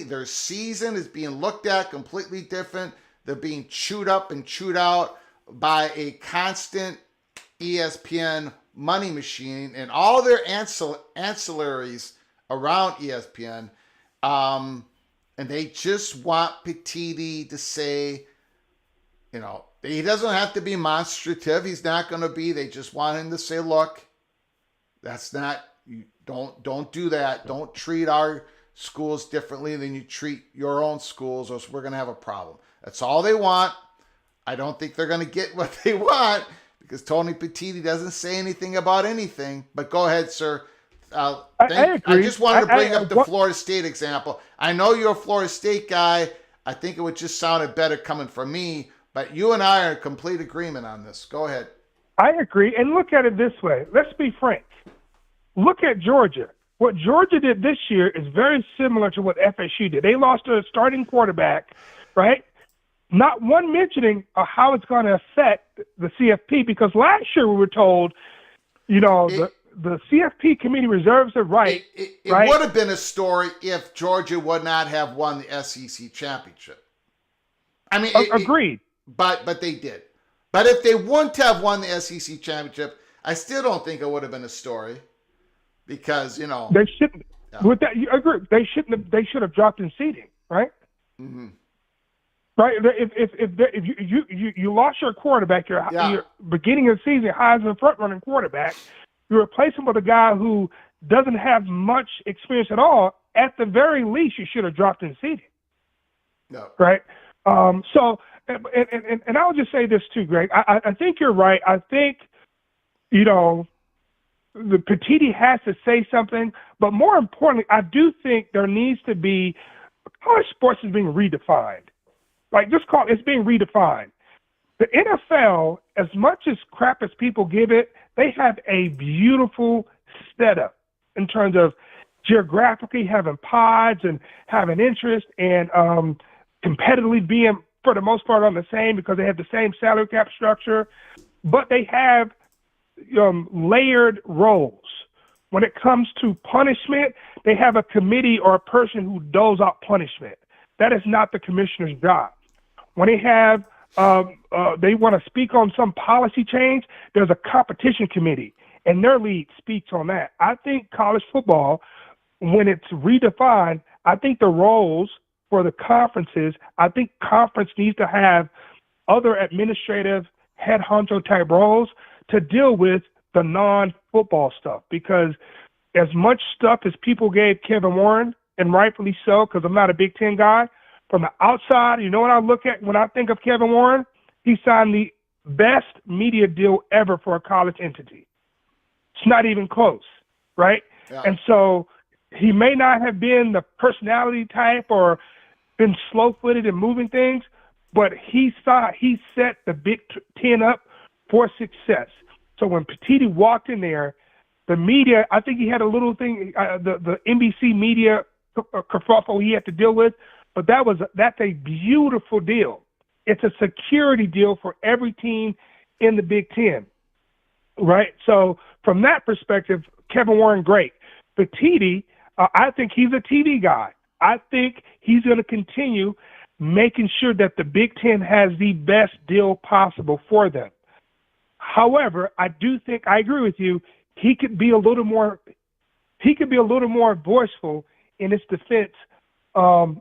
Speaker 1: their season is being looked at completely different. They're being chewed up and chewed out by a constant ESPN money machine and all their ancillaries around ESPN. And they just want Petitti to say, he doesn't have to be monstrative. He's not going to be. They just want him to say, look, that's not, don't do that. Don't treat our schools differently than you treat your own schools, or else we're going to have a problem. That's all they want. I don't think they're going to get what they want because Tony Petitti doesn't say anything about anything. But go ahead, sir.
Speaker 5: I agree.
Speaker 1: I just wanted to bring up the Florida State example. I know you're a Florida State guy. I think it would just sounded better coming from me. But you and I are in complete agreement on this. Go ahead.
Speaker 5: I agree. And look at it this way. Let's be frank. Look at Georgia. What Georgia did this year is very similar to what FSU did. They lost a starting quarterback, right? Not one mentioning of how it's going to affect the CFP, because last year we were told, the CFP committee reserves the right.
Speaker 1: It would have been a story if Georgia would not have won the SEC championship. I mean,
Speaker 5: agreed.
Speaker 1: But they did. But if they wouldn't have won the SEC championship, I still don't think it would have been a story, because
Speaker 5: they shouldn't. Yeah. With that, you agree? They shouldn't have. They should have dropped in seeding, right? Mm-hmm. Right. If you lost your quarterback, your beginning of the season Heisman front running quarterback, you replace him with a guy who doesn't have much experience at all. At the very least, you should have dropped in seeding.
Speaker 1: No.
Speaker 5: Right. So, and I'll just say this too, Greg. I think you're right. I think, the Petitti has to say something, but more importantly, I do think there needs to be college sports is being redefined. Like, just call it's being redefined. The NFL, as much as crap as people give it, they have a beautiful setup in terms of geographically having pods and having interest and competitively being, for the most part, on the same, because they have the same salary cap structure, but they have layered roles. When it comes to punishment, they have a committee or a person who doles out punishment. That is not the commissioner's job. When they have, they want to speak on some policy change, there's a competition committee, and their lead speaks on that. I think college football, when it's redefined, I think the roles for the conferences, I think conference needs to have other administrative head honcho type roles to deal with the non-football stuff, because as much stuff as people gave Kevin Warren, and rightfully so, because I'm not a Big Ten guy, from the outside, you know what I look at when I think of Kevin Warren? He signed the best media deal ever for a college entity. It's not even close, right? Yeah. And so he may not have been the personality type or been slow-footed in moving things, but he set the Big Ten up for success. So when Petitti walked in there, the media, I think he had a little thing, the NBC media kerfuffle he had to deal with, but that's a beautiful deal. It's a security deal for every team in the Big Ten, right? So from that perspective, Kevin Warren, great. Petitti, I think he's a TV guy. I think he's going to continue making sure that the Big Ten has the best deal possible for them. However, I do think, I agree with you, he could be a little more voiceful in his defense of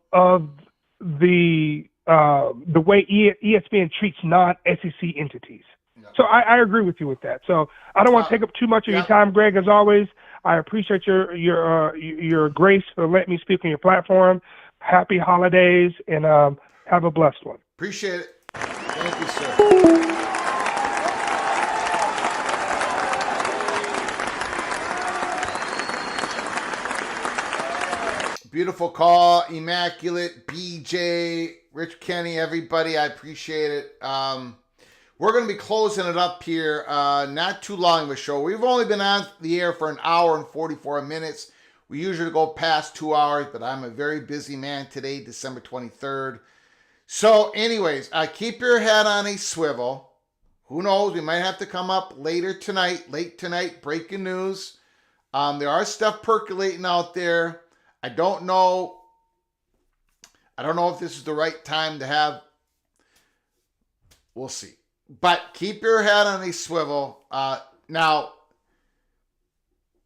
Speaker 5: the way ESPN treats non-SEC entities. No. So I agree with you with that. So I don't want to take up too much of your time, Greg. As always, I appreciate your grace for letting me speak on your platform. Happy holidays, and have a blessed one.
Speaker 1: Appreciate it. Thank you, sir. Beautiful call, Immaculate, BJ, Rich Kenny, everybody. I appreciate it. We're going to be closing it up here. Not too long of a show. We've only been on the air for an hour and 44 minutes. We usually go past 2 hours, but I'm a very busy man today, December 23rd. So anyways, keep your head on a swivel. Who knows? We might have to come up late tonight, breaking news. There are stuff percolating out there. I don't know if this is the right time to have. We'll see. But keep your head on a swivel. Now,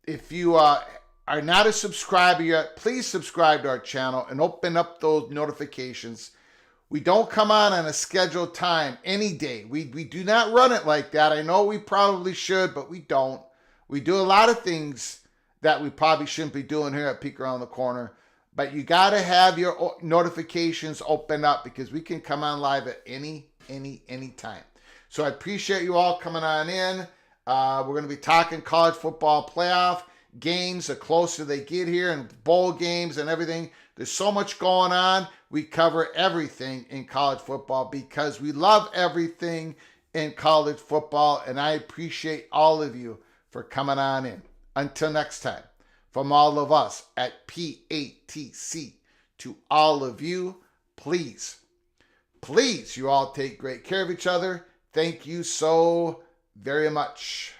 Speaker 1: if you are not a subscriber yet, please subscribe to our channel and open up those notifications. We don't come on a scheduled time any day. We do not run it like that. I know we probably should, but we don't. We do a lot of things that we probably shouldn't be doing here at Peek Around the Corner. But you got to have your notifications open up because we can come on live at any time. So I appreciate you all coming on in. We're going to be talking college football playoff games the closer they get here and bowl games and everything. There's so much going on. We cover everything in college football because we love everything in college football, and I appreciate all of you for coming on in. Until next time, from all of us at PATC to all of you, please, you all take great care of each other. Thank you so very much.